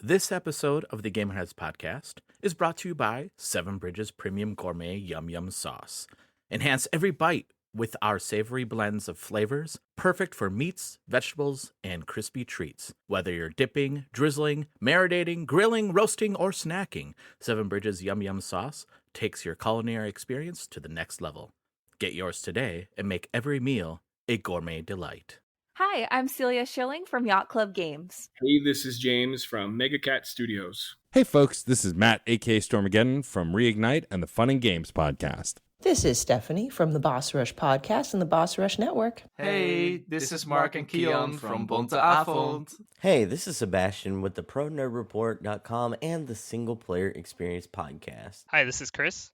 This episode of the Gamerheads Podcast is brought to you by Seven Bridges Premium Gourmet Yum Yum Sauce. Enhance every bite with our savory blends of flavors, perfect for meats, vegetables, and crispy treats. Whether you're dipping, drizzling, marinating, grilling, roasting, or snacking, Seven Bridges Yum Yum Sauce takes your culinary experience to the next level. Get yours today and make every meal a gourmet delight. Hi, I'm Celia Schilling from Yacht Club Games. Hey, this is James from Mega Cat Studios. Hey folks, this is Matt, aka Stormageddon from Reignite and the Fun and Games Podcast. This is Stephanie from the Boss Rush Podcast and the Boss Rush Network. Hey, this is Mark and Keon from Bonte Avond. Hey, this is Sebastian with the ProNerdReport.com and the Single Player Experience Podcast. Hi, this is Chris.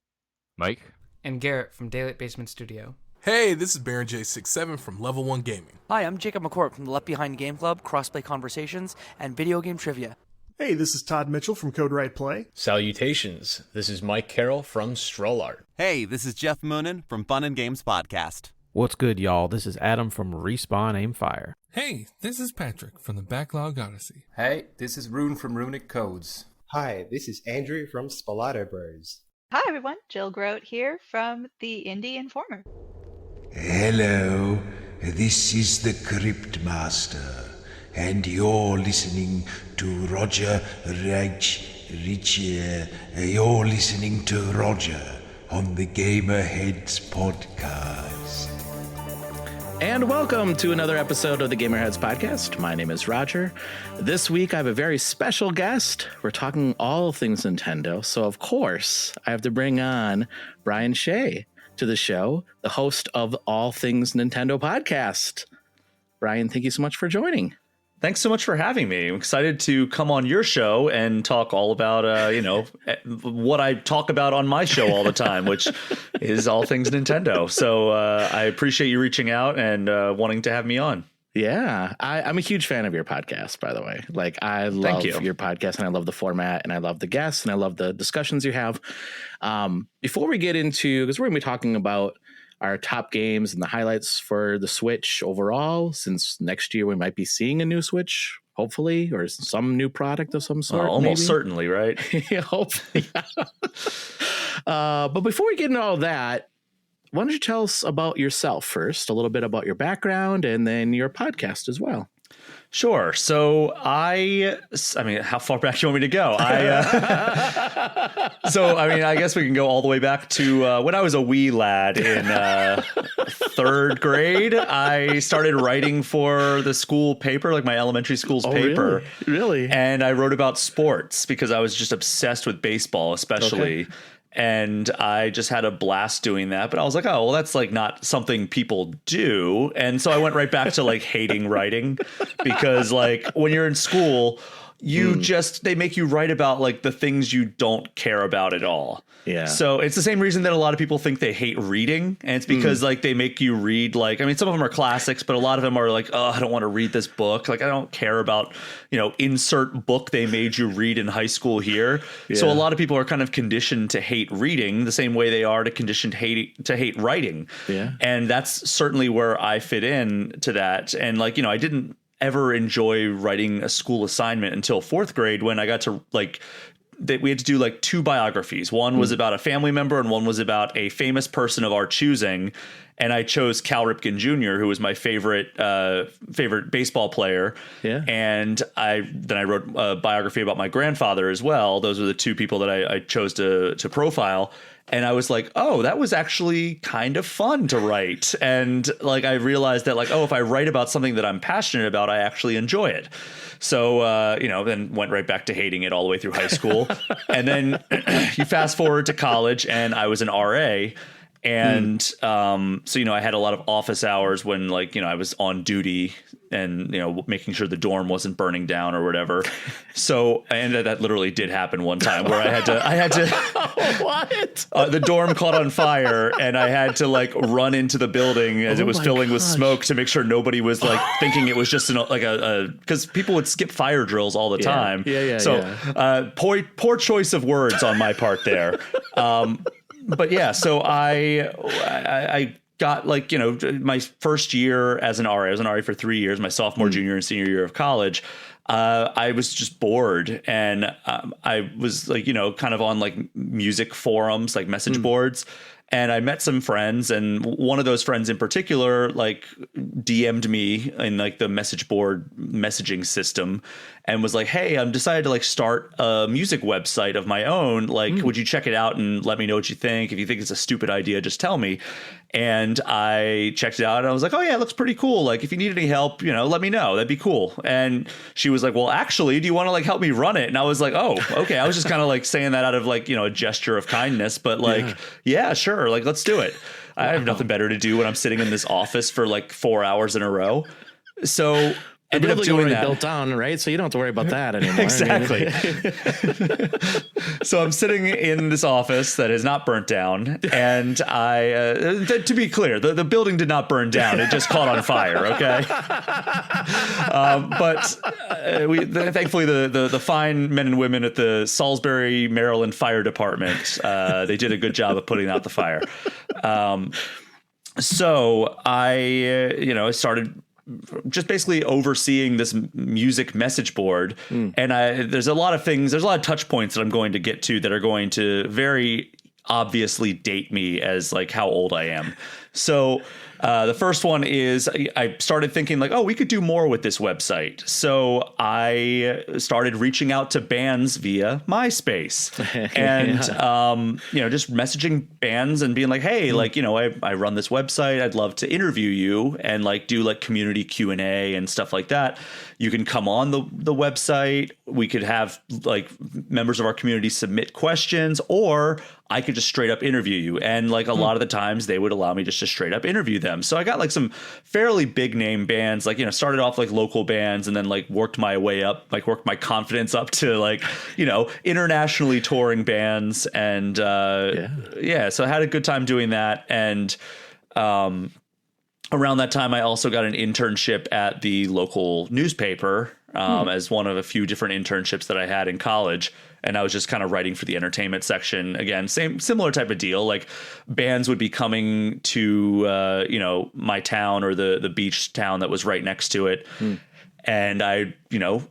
Mike. And Garrett from Daylight Basement Studio. Hey, this is Baron J67 from Level 1 Gaming. Hi, I'm Jacob McCourt from the Left Behind Game Club, Crossplay Conversations, and Video Game Trivia. Hey, this is Todd Mitchell from Code Right Play. Salutations, this is Mike Carroll from Stroll Art. Hey, this is Jeff Moonen from Fun and Games Podcast. What's good, y'all? This is Adam from Respawn Aimfire. Hey, this is Patrick from the Backlog Odyssey. Hey, this is Rune from Runic Codes. Hi, this is Andrew from Spalato Bros. Hi, everyone. Jill Grote here from the Indie Informer. Hello, this is the Crypt Master, and you're listening to Roger You're listening to Roger on the Gamerheads Podcast. And welcome to another episode of the Gamerheads Podcast. My name is Roger. This week I have a very special guest. We're talking all things Nintendo, so of course I have to bring on Brian Shea to the show, the host of All Things Nintendo Podcast. Brian, thank you so much for joining. Thanks so much for having me. I'm excited to come on your show and talk all about, what I talk about on my show all the time, which is all things Nintendo. So I appreciate you reaching out and wanting to have me on. Yeah, I'm a huge fan of your podcast, by the way. Like, I love your podcast, and I love the format, and I love the guests, and I love the discussions you have. Before we get into, because we're going to be talking about our top games and the highlights for the Switch overall, since next year we might be seeing a new Switch, hopefully, or some new product of some sort. Almost certainly, right? Yeah, hopefully. But before we get into all that, why don't you tell us about yourself first, a little bit about your background, and then your podcast as well. Sure. So I mean, how far back do you want me to go? I guess we can go all the way back to when I was a wee lad in third grade. I started writing for the school paper, like my elementary school's paper. Really? And I wrote about sports because I was just obsessed with baseball, especially. Okay. And I just had a blast doing that. But I was like, oh, well, that's like not something people do. And so I went right back to like hating writing because like when you're in school, they make you write about like the things you don't care about at all. Yeah. So it's the same reason that a lot of people think they hate reading. And it's because like they make you read like, I mean, some of them are classics, but a lot of them are like, oh, I don't want to read this book. Like, I don't care about, insert book they made you read in high school here. Yeah. So a lot of people are kind of conditioned to hate reading the same way they are conditioned to hate writing. Yeah. And that's certainly where I fit in to that. And like, I didn't ever enjoy writing a school assignment until fourth grade when I got to we had to do like two biographies. One was about a family member and one was about a famous person of our choosing. And I chose Cal Ripken Jr., who was my favorite baseball player. Yeah. And I wrote a biography about my grandfather as well. Those were the two people that I chose to profile. And I was like, oh, that was actually kind of fun to write. And like, I realized that like, oh, if I write about something that I'm passionate about, I actually enjoy it. So, then went right back to hating it all the way through high school. And then you fast forward to college and I was an RA. And I had a lot of office hours when I was on duty and, making sure the dorm wasn't burning down or whatever. So, and that literally did happen one time where I had to what? The dorm caught on fire and I had to run into the building as it was filling with smoke to make sure nobody was thinking it was just because people would skip fire drills all the time. Yeah. So poor choice of words on my part there. But yeah, so I got my first year as an RA. I was an RA for 3 years, my sophomore, junior, and senior year of college. I was just bored, and I was like, kind of on like music forums, like message boards. And I met some friends, and one of those friends in particular, like, DM'd me in like the message board messaging system and was like, hey, I'm decided to like start a music website of my own. Like, would you check it out and let me know what you think? If you think it's a stupid idea, just tell me. And I checked it out and I was like, oh yeah, it looks pretty cool. Like, if you need any help, let me know. That'd be cool. And she was like, well, actually, do you want to like help me run it? And I was like, oh, okay. I was just kind of like saying that out of like, a gesture of kindness, but like, yeah, sure. Like, let's do it. I have nothing better to do when I'm sitting in this office for like 4 hours in a row. So ended up doing that. Built down, right? So you don't have to worry about that anymore. Exactly. So I'm sitting in this office that is not burnt down, and to be clear, the building did not burn down; it just caught on fire. Okay. Thankfully, the fine men and women at the Salisbury, Maryland Fire Department, they did a good job of putting out the fire. So I started just basically overseeing this music message board. And there's a lot of touch points that I'm going to get to that are going to very obviously date me as like how old I am. So the first one is I started thinking like, oh, we could do more with this website. So I started reaching out to bands via MySpace and, just messaging bands and being like, hey, like, I run this website. I'd love to interview you and like do like community Q&A and stuff like that. You can come on the website. We could have like members of our community submit questions, or I could just straight up interview you. And like a lot of the times they would allow me just to straight up interview them. So I got like some fairly big name bands, like, started off like local bands and then like worked my way up, like worked my confidence up to like, internationally touring bands. And so I had a good time doing that. And around that time, I also got an internship at the local newspaper as one of a few different internships that I had in college. And I was just kind of writing for the entertainment section. Again, similar type of deal. Like bands would be coming to, my town or the beach town that was right next to it. And I,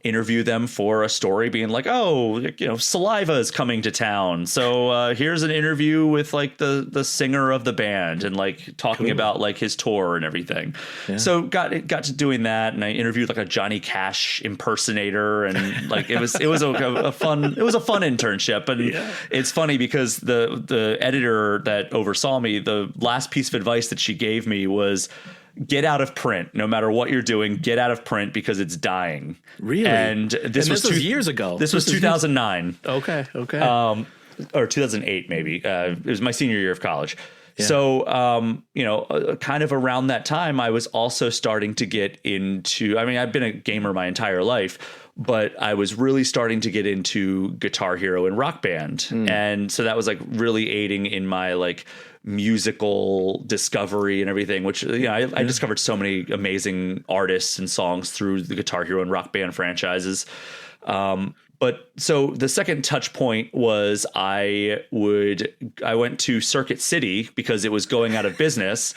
interview them for a story being like, oh, Saliva is coming to town. So here's an interview with like the singer of the band and like talking about like his tour and everything. Yeah. So got to doing that. And I interviewed like a Johnny Cash impersonator. And like it was a fun internship. And it's funny because the editor that oversaw me, the last piece of advice that she gave me was, get out of print. No matter what you're doing, get out of print because it's dying. Really? And this was years ago. This was 2009. Okay. Or 2008 maybe. It was my senior year of college. Yeah. So, kind of around that time, I was also starting to get into, I've been a gamer my entire life, but I was really starting to get into Guitar Hero and Rock Band. And so that was like really aiding in my like musical discovery and everything, which, I discovered so many amazing artists and songs through the Guitar Hero and Rock Band franchises. But so the second touch point was I went to Circuit City because it was going out of business.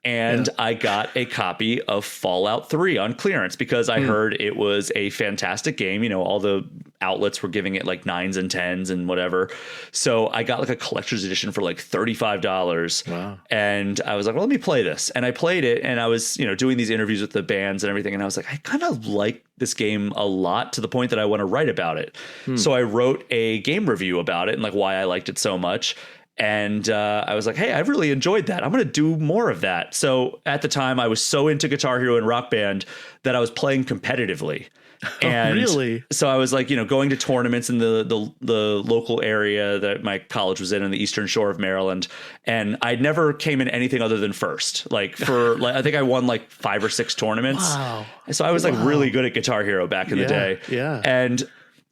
And I got a copy of Fallout 3 on clearance because I heard it was a fantastic game. All the outlets were giving it like 9s and 10s and whatever. So I got like a collector's edition for like $35. Wow. And I was like, well, let me play this. And I played it and I was, doing these interviews with the bands and everything. And I was like, I kind of like this game a lot to the point that I want to write about it. So I wrote a game review about it and like why I liked it so much. And I was like, hey, I've really enjoyed that. I'm going to do more of that. So at the time, I was so into Guitar Hero and Rock Band that I was playing competitively. And really? So I was like, going to tournaments in the local area that my college was in the Eastern Shore of Maryland. And I never came in anything other than first. Like I think I won like 5 or 6 tournaments. Wow. So I was like really good at Guitar Hero back in the day. Yeah. And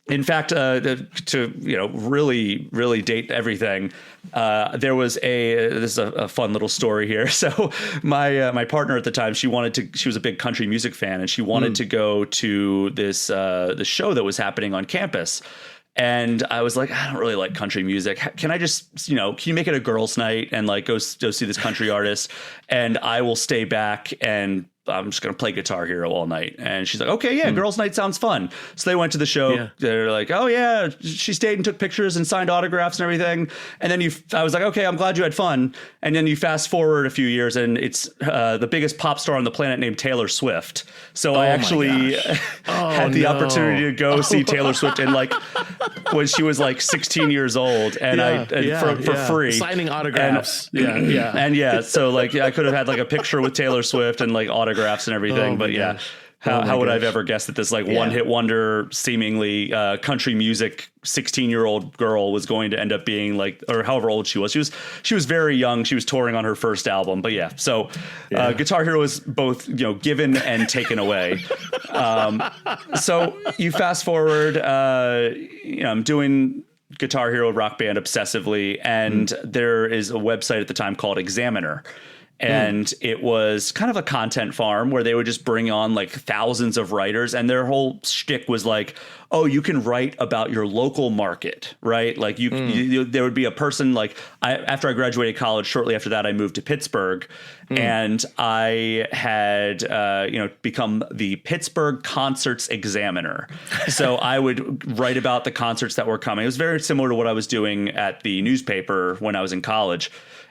in fact, to really, really date everything, there was this is a fun little story here. So my partner at the time, she was a big country music fan, and she wanted to go to this show that was happening on campus. And I was like, I don't really like country music. Can I just, can you make it a girls' night and like go see this country artist, and I will stay back and I'm just going to play Guitar Hero all night. And she's like, okay, yeah, girls' night sounds fun. So they went to the show. Yeah. They're like, oh, yeah, she stayed and took pictures and signed autographs and everything. And then I was like, okay, I'm glad you had fun. And then you fast forward a few years and it's the biggest pop star on the planet named Taylor Swift. So I actually had the opportunity to go see Taylor Swift in like when she was like 16 years old and for free. Signing autographs. So like I could have had like a picture with Taylor Swift and like autographs and everything, but how would I have ever guessed that this like one-hit wonder, seemingly country music 16-year-old girl was going to end up being like, or however old she was. She was very young. She was touring on her first album, but Guitar Hero was both given and taken away. So you fast forward, I'm doing Guitar Hero Rock Band obsessively, and there is a website at the time called Examiner. And it was kind of a content farm where they would just bring on like thousands of writers, and their whole shtick was like, oh, you can write about your local market, right? Like there would be a person like after I graduated college, shortly after that, I moved to Pittsburgh and I had, become the Pittsburgh Concerts Examiner. So I would write about the concerts that were coming. It was very similar to what I was doing at the newspaper when I was in college.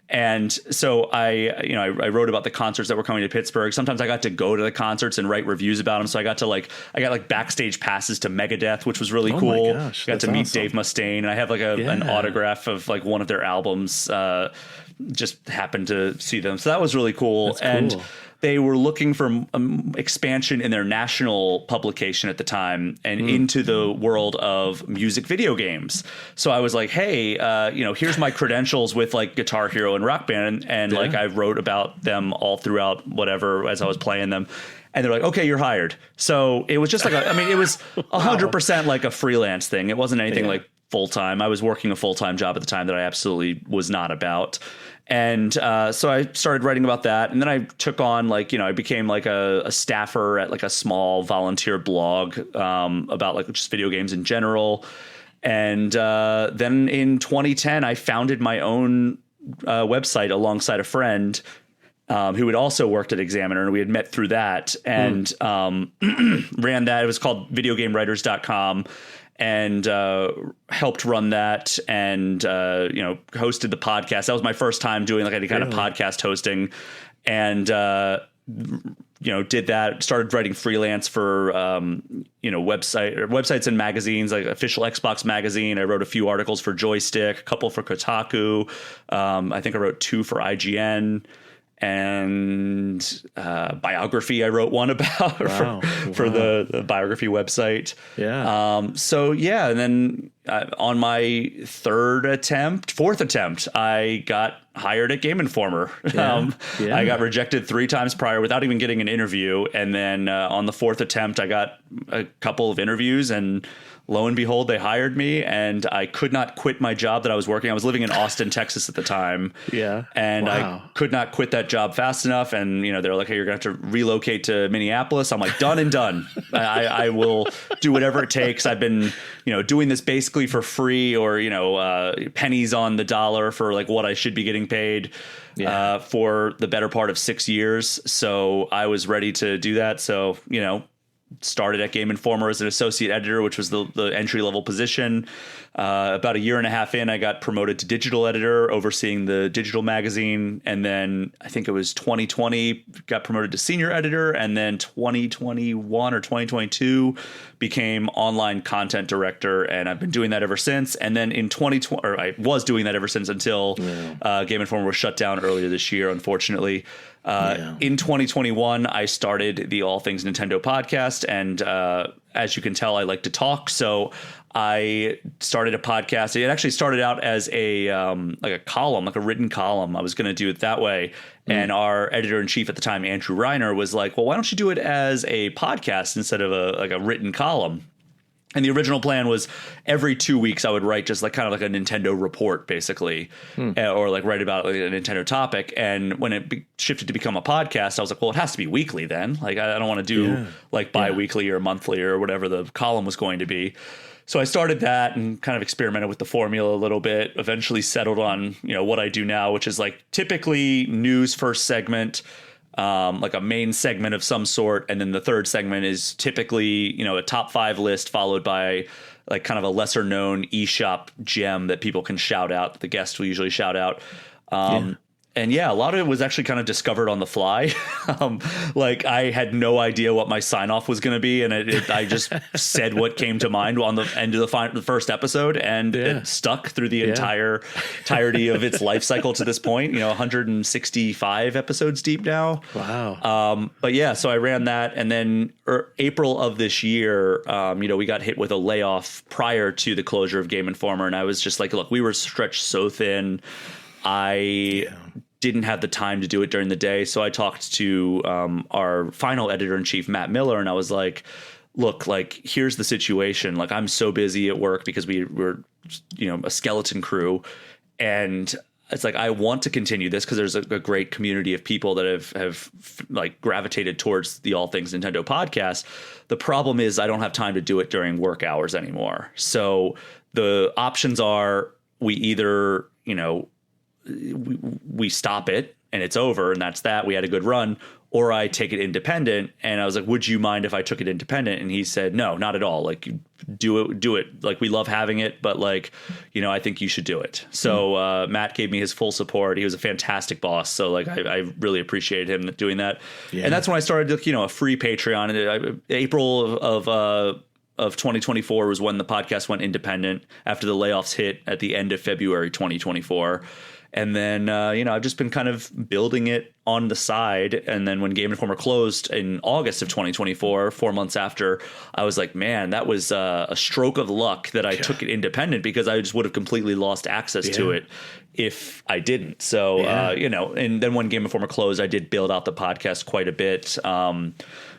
And so I wrote about the concerts that were coming to Pittsburgh. Sometimes I got to go to the concerts and write reviews about them. So I got backstage passes to Megadeth, which was really cool. Gosh, got to meet Dave Mustaine, and I have like an autograph of like one of their albums. Just happened to see them, so that was really cool. That's and cool. They were looking for expansion in their national publication at the time and into the world of music video games. So I was like, hey, here's my credentials with like Guitar Hero and Rock Band. And like I wrote about them all throughout whatever as I was playing them. And they're like, okay, you're hired. So it was just like, it was 100% like a freelance thing. It wasn't anything like full time. I was working a full time job at the time that I absolutely was not about. And so I started writing about that. And then I took on I became like a staffer at like a small volunteer blog about like just video games in general. And then in 2010, I founded my own website alongside a friend who had also worked at Examiner, and we had met through that and ran that. It was called videogamewriters.com. And helped run that and, hosted the podcast. That was my first time doing like any kind of podcast hosting and, did that, started writing freelance for, websites and magazines like Official Xbox Magazine. I wrote a few articles for Joystick, a couple for Kotaku. I think I wrote 2 for IGN. And biography I wrote one about for the biography website. And then on my fourth attempt, I got hired at Game Informer. I got rejected 3 times prior without even getting an interview. And then on the 4th attempt, I got a couple of interviews, and lo and behold, they hired me, and I could not quit my job that I was working. I was living in Austin, Texas at the time. And I could not quit that job fast enough. And, they're like, hey, you're going to have to relocate to Minneapolis. I'm like, done and done. I will do whatever it takes. I've been, doing this basically for free or, pennies on the dollar for like what I should be getting paid for the better part of 6 years. So I was ready to do that. So, started at Game Informer as an associate editor, which was the entry-level position. About a year and a half in, I got promoted to digital editor, overseeing the digital magazine. And then I think it was 2020, got promoted to senior editor. And then 2021 or 2022 became online content director. And I've been doing that ever since. And then in 2020, or I was doing that ever since until Game Informer was shut down earlier this year, unfortunately. In 2021, I started the All Things Nintendo podcast, and as you can tell, I like to talk. So I started a podcast. It actually started out as a column, like a written column. I was going to do it that way. And our editor in chief at the time, Andrew Reiner, was like, "Well, why don't you do it as a podcast instead of a written column?" And the original plan was every 2 weeks I would write just like kind of like a Nintendo report, basically, or like write about like a Nintendo topic. And when it shifted to become a podcast, I was like, well, it has to be weekly then. Like I don't want to do like bi-weekly or monthly or whatever the column was going to be. So I started that and kind of experimented with the formula a little bit, eventually settled on, what I do now, which is like typically news first segment, like a main segment of some sort, and then the third segment is typically, you know, a top 5 list followed by like kind of a lesser known eShop gem that people can shout out. The guests will usually shout out. And yeah, a lot of it was actually kind of discovered on the fly. Like I had no idea what my sign off was going to be. And I just said what came to mind on the end of the first episode, and it stuck through the entirety of its life cycle to this point, you know, 165 episodes deep now. Wow. But yeah, so I ran that. And then April of this year, you know, we got hit with a layoff prior to the closure of Game Informer. And I was just like, look, we were stretched so thin. I didn't have the time to do it during the day. So I talked to our final editor-in-chief, Matt Miller, and I was like, look, like, here's the situation. Like, I'm so busy at work because we were, you know, a skeleton crew. And it's like, I want to continue this because there's a great community of people that have like gravitated towards the All Things Nintendo podcast. The problem is I don't have time to do it during work hours anymore. So the options are we either, you know, we stop it and it's over and that's that. We had a good run, or I take it independent. And I was like, would you mind if I took it independent? And he said, no, not at all. Like, do it. Like, we love having it, but like, you know, I think you should do it. So Matt gave me his full support. He was a fantastic boss. So like, I really appreciated him doing that. Yeah. And that's when I started, you know, a free Patreon. And April of 2024 was when the podcast went independent after the layoffs hit at the end of February 2024. And then, you know, I've just been kind of building it on the side. And then when Game Informer closed in August of 2024, 4 months after, I was like, man, that was a stroke of luck that I took it independent, because I just would have completely lost access to it if I didn't. So, you know, and then when Game Informer closed, I did build out the podcast quite a bit.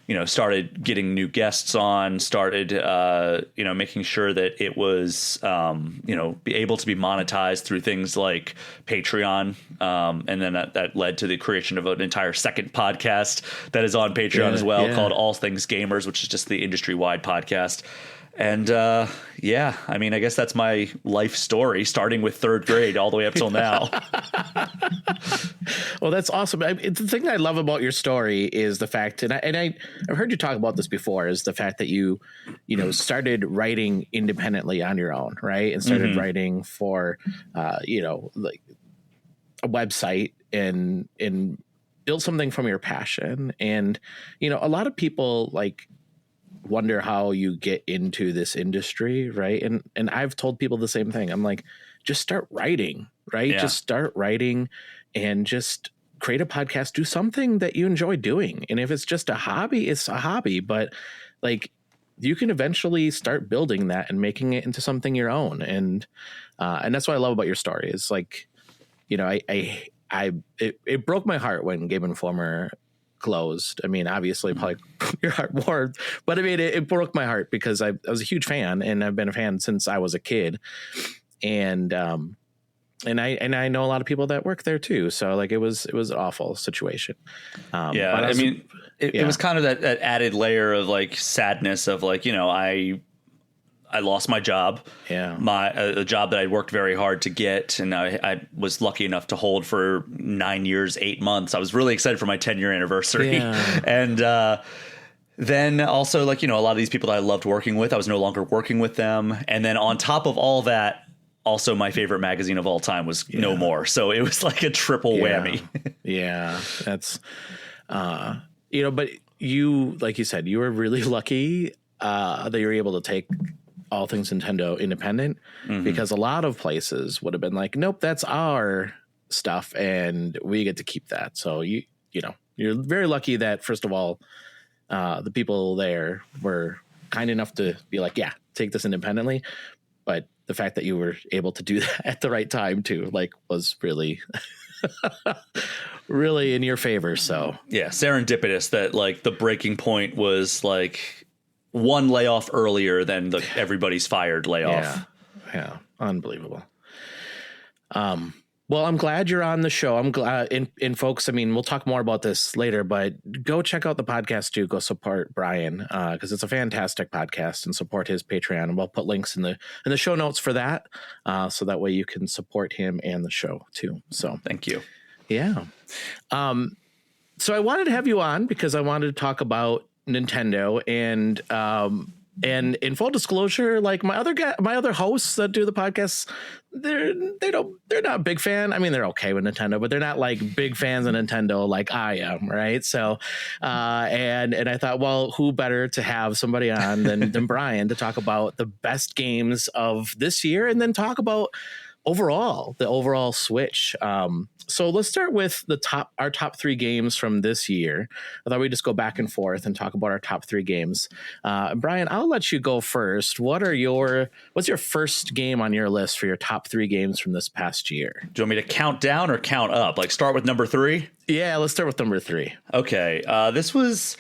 You know, started getting new guests on, started, you know, making sure that it was, you know, be able to be monetized through things like Patreon. And then that led to the creation of an entire second podcast that is on Patreon as well, called All Things Gamers, which is just the industry-wide podcast. And yeah, I mean, I guess that's my life story, starting with third grade all the way up till now. Well, that's awesome. The thing that I love about your story is the fact, and I've heard you talk about this before, is the fact that you know, started writing independently on your own, right? And started writing for, you know, like a website and build something from your passion. And, you know, a lot of people like wonder how you get into this industry, right? And I've told people the same thing. I'm like, just start writing, right? Yeah. Just start writing and just create a podcast, do something that you enjoy doing. And if it's just a hobby, it's a hobby, but like you can eventually start building that and making it into something your own. And that's what I love about your story. It's like, you know, it broke my heart when Game Informer closed. I mean, obviously probably your heart warmed, but I mean, it broke my heart because I was a huge fan, and I've been a fan since I was a kid. And I know a lot of people that work there too. So like, it was an awful situation. I mean, it was kind of that added layer of like sadness of like, you know, I lost my job, a job that I'd worked very hard to get. And I was lucky enough to hold for 9 years, 8 months. I was really excited for my 10-year anniversary. Yeah. And, then also like, you know, a lot of these people that I loved working with, I was no longer working with them. And then on top of all that, also my favorite magazine of all time was No More. So it was like a triple whammy. Yeah. That's, you know, but you, like you said, you were really lucky that you were able to take All Things Nintendo independent, because a lot of places would have been like, nope, that's our stuff and we get to keep that. So you know, you're very lucky that, first of all, the people there were kind enough to be like, yeah, take this independently. But the fact that you were able to do that at the right time too, like, was really, really in your favor. So yeah, serendipitous that like the breaking point was like one layoff earlier than the everybody's fired layoff. Yeah. Unbelievable. Well, I'm glad you're on the show. I'm glad, and folks, I mean, we'll talk more about this later, but go check out the podcast too. Go support Brian, because it's a fantastic podcast, and support his Patreon. And we'll put links in the show notes for that, so that way you can support him and the show too. So thank you. Yeah. So I wanted to have you on because I wanted to talk about Nintendo and in full disclosure, like my other hosts that do the podcasts, they're not a big fan. I mean, they're okay with Nintendo, but they're not like big fans of Nintendo like I am, right? So, and I thought, well, who better to have somebody on than Brian to talk about the best games of this year, and then talk about the overall Switch. So let's start with our top 3 games from this year. I thought we'd just go back and forth and talk about our top 3 games. Brian, I'll let you go first. What's your first game on your list for your top 3 games from this past year? Do you want me to count down or count up? Like start with number 3? Yeah, let's start with number 3. Okay. This was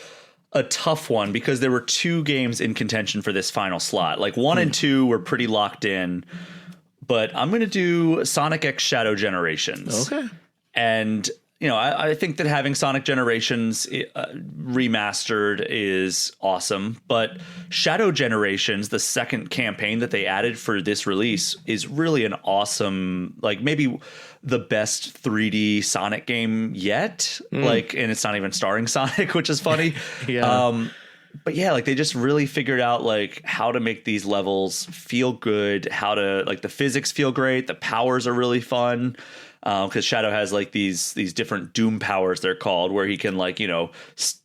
a tough one because there were 2 games in contention for this final slot. Like 1 and 2 were pretty locked in. But I'm going to do Sonic X Shadow Generations. Okay. And, I think that having Sonic Generations remastered is awesome. But Shadow Generations, the second campaign that they added for this release, is really an awesome, like maybe the best 3D Sonic game yet. Like, and it's not even starring Sonic, which is funny. Yeah. But yeah, like they just really figured out like how to make these levels feel good, how to like the physics feel great. The powers are really fun because Shadow has like these different Doom powers, they're called, where he can like,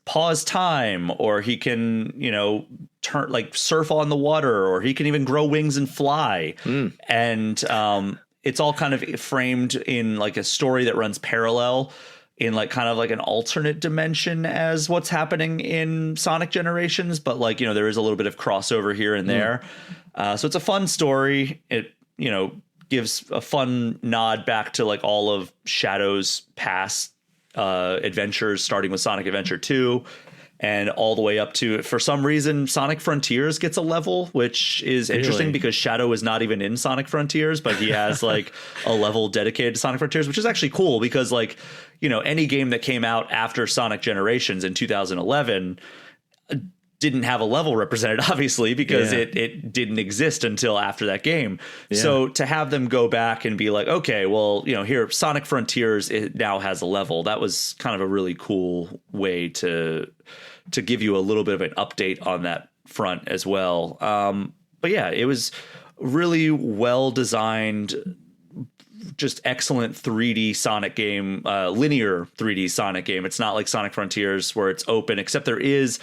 pause time, or he can, turn like surf on the water, or he can even grow wings and fly. And it's all kind of framed in like a story that runs parallel in like kind of like an alternate dimension as what's happening in Sonic Generations. But like, there is a little bit of crossover here and there. So it's a fun story. It, gives a fun nod back to like all of Shadow's past adventures, starting with Sonic Adventure 2 and all the way up to, for some reason, Sonic Frontiers gets a level, which is interesting because Shadow is not even in Sonic Frontiers, but he has like a level dedicated to Sonic Frontiers, which is actually cool because like, any game that came out after Sonic Generations in 2011 didn't have a level represented, obviously, because it didn't exist until after that game. Yeah. So to have them go back and be like, okay, well, here, Sonic Frontiers, it now has a level. That was kind of a really cool way to give you a little bit of an update on that front as well. But yeah, it was really well designed, just excellent 3D Sonic game, linear 3D Sonic game. It's not like Sonic Frontiers where it's open, except there is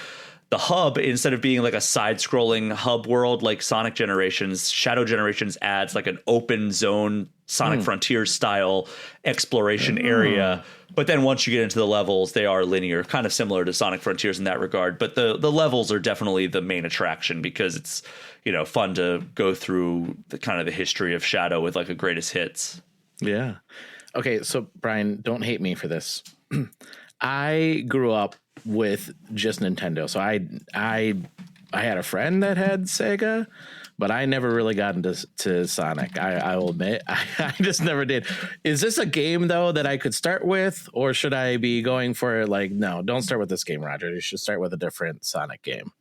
the hub. Instead of being like a side-scrolling hub world like Sonic Generations, Shadow Generations adds like an open zone Sonic Frontiers style exploration area. But then once you get into the levels, they are linear, kind of similar to Sonic Frontiers in that regard. But the levels are definitely the main attraction because it's, fun to go through the kind of the history of Shadow with like a greatest hits. Yeah. Okay. So Brian, don't hate me for this. I grew up with just Nintendo. So I had a friend that had Sega, but I never really got into Sonic. I will admit, I just never did. Is this a game though that I could start with, or should I be going for like, no, don't start with this game, Roger. You should start with a different Sonic game.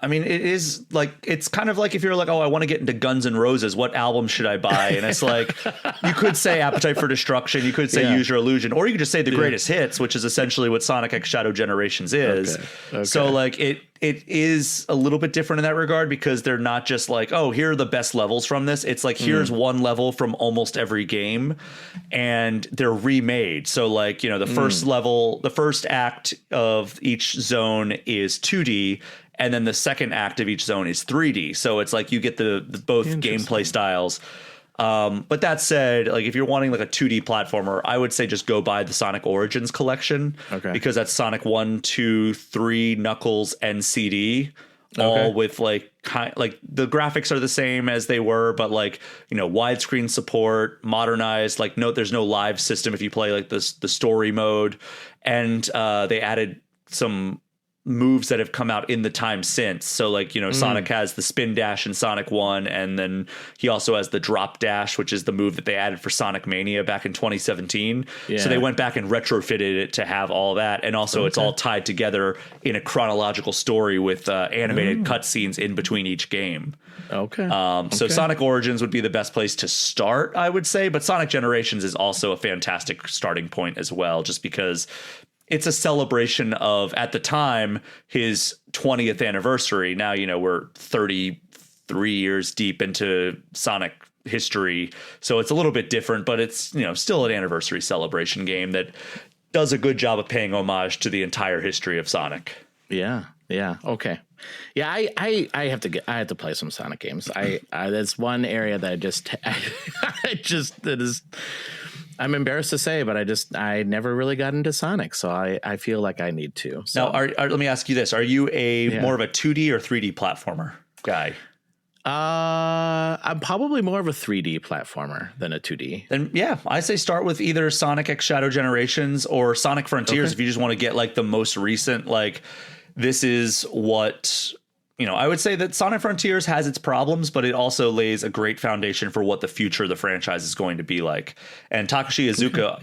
I mean, it is like, it's kind of like if you're like, oh, I want to get into Guns N' Roses, what album should I buy? And it's like, you could say Appetite for Destruction, you could say Use Your Illusion, or you could just say the greatest hits, which is essentially what Sonic X Shadow Generations is. Okay. So like it is a little bit different in that regard because they're not just like, oh, here are the best levels from this. It's like, here's one level from almost every game and they're remade. So like, the first level, the first act of each zone is 2D. And then the second act of each zone is 3D. So it's like you get the both gameplay styles. But that said, like if you're wanting like a 2D platformer, I would say just go buy the Sonic Origins collection. Okay. Because that's Sonic 1, 2, 3, Knuckles, and CD. All with like the graphics are the same as they were, but like, widescreen support, modernized, like there's no live system if you play like the story mode. And they added some moves that have come out in the time since. So like, Sonic has the spin dash in Sonic 1, and then he also has the drop dash, which is the move that they added for Sonic Mania back in 2017. Yeah. So they went back and retrofitted it to have all that. And also it's all tied together in a chronological story with animated cutscenes in between each game. Okay. So Sonic Origins would be the best place to start, I would say. But Sonic Generations is also a fantastic starting point as well, just because it's a celebration of, at the time, his 20th anniversary. Now, we're 33 years deep into Sonic history, so it's a little bit different, but it's, still an anniversary celebration game that does a good job of paying homage to the entire history of Sonic. Yeah. Okay. Yeah. I have to play some Sonic games. That's one area that I'm embarrassed to say, but I never really got into Sonic. So I feel like I need to. So. Now, let me ask you this. Are you more of a 2D or 3D platformer guy? I'm probably more of a 3D platformer than a 2D. Then I say start with either Sonic X Shadow Generations or Sonic Frontiers if you just want to get like the most recent. Like, this is what I would say that Sonic Frontiers has its problems, but it also lays a great foundation for what the future of the franchise is going to be like. And Takashi Iizuka,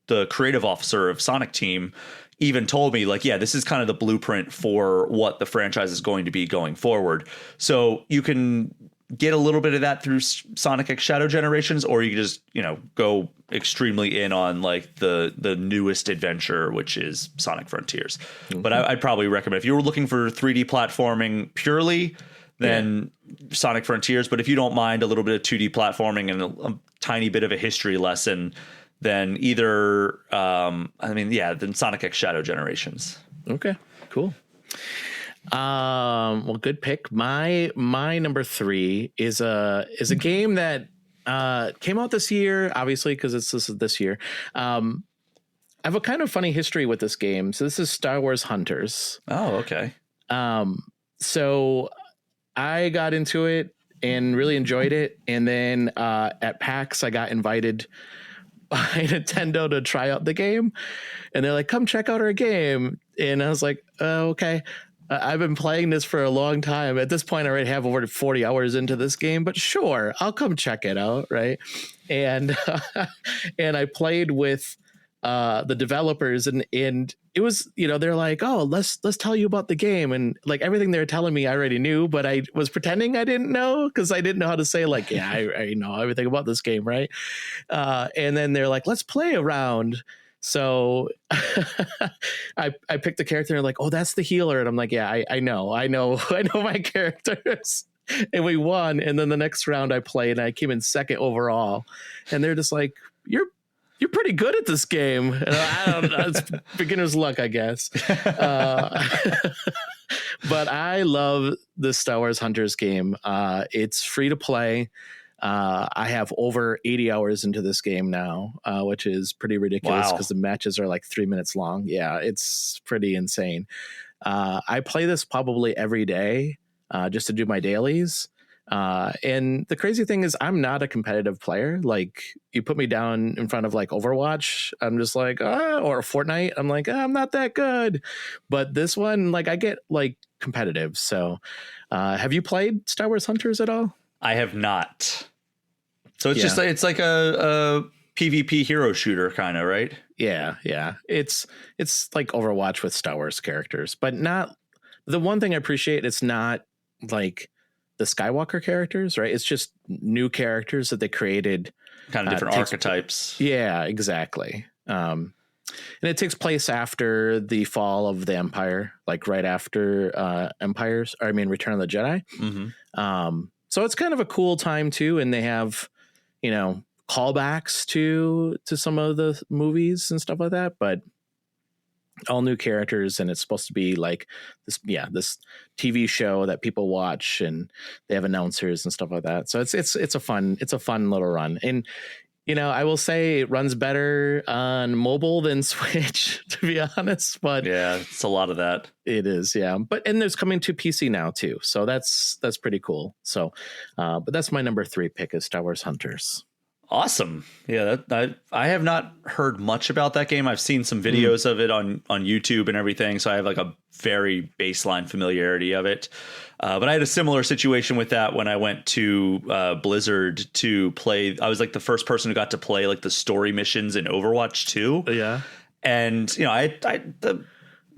the creative officer of Sonic Team, even told me, like, this is kind of the blueprint for what the franchise is going to be going forward. So you can get a little bit of that through Sonic X Shadow Generations, or you can just, go extremely in on like the newest adventure, which is Sonic Frontiers. Mm-hmm. But I'd probably recommend, if you were looking for 3D platforming purely, then Sonic Frontiers. But if you don't mind a little bit of 2D platforming and a tiny bit of a history lesson, then either, then Sonic X Shadow Generations. Okay, cool. Well, good pick. My number 3 is a game that came out this year, obviously, because this year. I have a kind of funny history with this game. So this is Star Wars Hunters. Oh, okay. So I got into it and really enjoyed it. And then at PAX, I got invited by Nintendo to try out the game, and they're like, come check out our game. And I was like, oh, okay. I've been playing this for a long time. At this point, I already have over 40 hours into this game, but sure, I'll come check it out. Right. And and I played with the developers, and it was, they're like, oh, let's tell you about the game. And like everything they were telling me, I already knew, but I was pretending I didn't know, because I didn't know how to say like, I know everything about this game. Right. And then they're like, let's play around. So I picked the character, and they're like, oh, that's the healer. And I'm like, yeah, I know my characters. And we won. And then the next round I played, and I came in second overall. And they're just like, you're pretty good at this game. And I don't know, it's beginner's luck, I guess. But I love the Star Wars Hunters game. It's free to play. I have over 80 hours into this game now, which is pretty ridiculous because the matches are like 3 minutes long. Yeah, it's pretty insane. I play this probably every day just to do my dailies. And the crazy thing is, I'm not a competitive player. Like, you put me down in front of like Overwatch, I'm just like, or Fortnite, I'm like, I'm not that good. But this one, like, I get like competitive. So have you played Star Wars Hunters at all? I have not. So it's just it's like a PvP hero shooter kind of, right? Yeah. It's like Overwatch with Star Wars characters, but not the one thing I appreciate. It's not like the Skywalker characters, right? It's just new characters that they created, kind of different archetypes. Yeah, exactly. And it takes place after the fall of the Empire, like right after Return of the Jedi. Mm-hmm. So it's kind of a cool time too, and they have, callbacks to some of the movies and stuff like that, but all new characters, and it's supposed to be like this TV show that people watch, and they have announcers and stuff like that. So it's a fun little run. And I will say it runs better on mobile than Switch, to be honest. But yeah, it's a lot of that. It is, yeah. And there's coming to PC now too, so that's pretty cool. So, but that's my number 3 pick, is Star Wars Hunters. Awesome. Yeah, I have not heard much about that game. I've seen some videos of it on YouTube and everything, so I have like a very baseline familiarity of it. But I had a similar situation with that when I went to Blizzard to play. I was like the first person who got to play like the story missions in Overwatch 2. Yeah. And the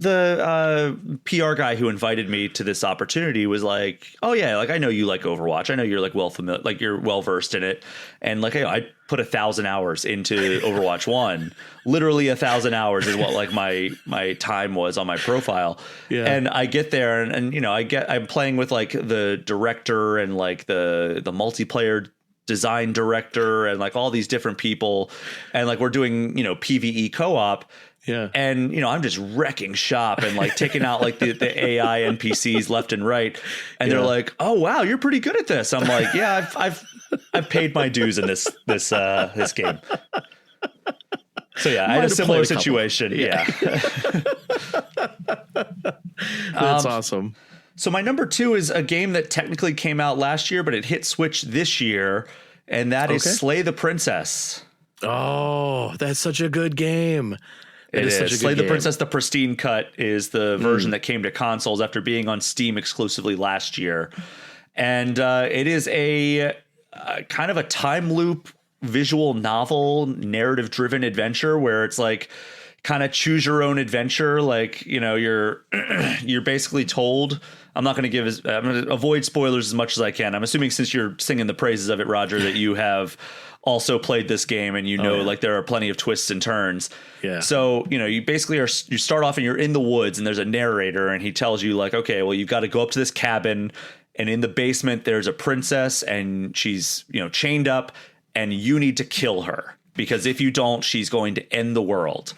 the PR guy who invited me to this opportunity was like, "Oh yeah, like I know you like Overwatch. I know you're like well familiar, like you're well versed in it." And like I put 1,000 hours into Overwatch 1. Literally 1,000 hours is what like my time was on my profile. Yeah. And I get there and you know I'm playing with like the director and like the multiplayer design director and like all these different people, and like we're doing PvE co-op. Yeah. And, I'm just wrecking shop and like taking out like the AI NPCs left and right. And they're like, "Oh, wow, you're pretty good at this." I'm like, "Yeah, I've paid my dues in this game." So yeah, I had a similar situation. Yeah. That's awesome. So my number 2 is a game that technically came out last year, but it hit Switch this year. And that is Slay the Princess. Oh, that's such a good game. It is. Slay the Princess, the Pristine Cut is the version that came to consoles after being on Steam exclusively last year. And it is a kind of a time loop visual novel, narrative-driven adventure where it's like kind of choose your own adventure. Like, you're basically told... I'm going to avoid spoilers as much as I can. I'm assuming since you're singing the praises of it, Roger, that you have also played this game and like there are plenty of twists and turns. Yeah. So, you basically you start off and you're in the woods and there's a narrator and he tells you like, okay, well, you've got to go up to this cabin and in the basement there's a princess and she's, chained up and you need to kill her because if you don't, she's going to end the world.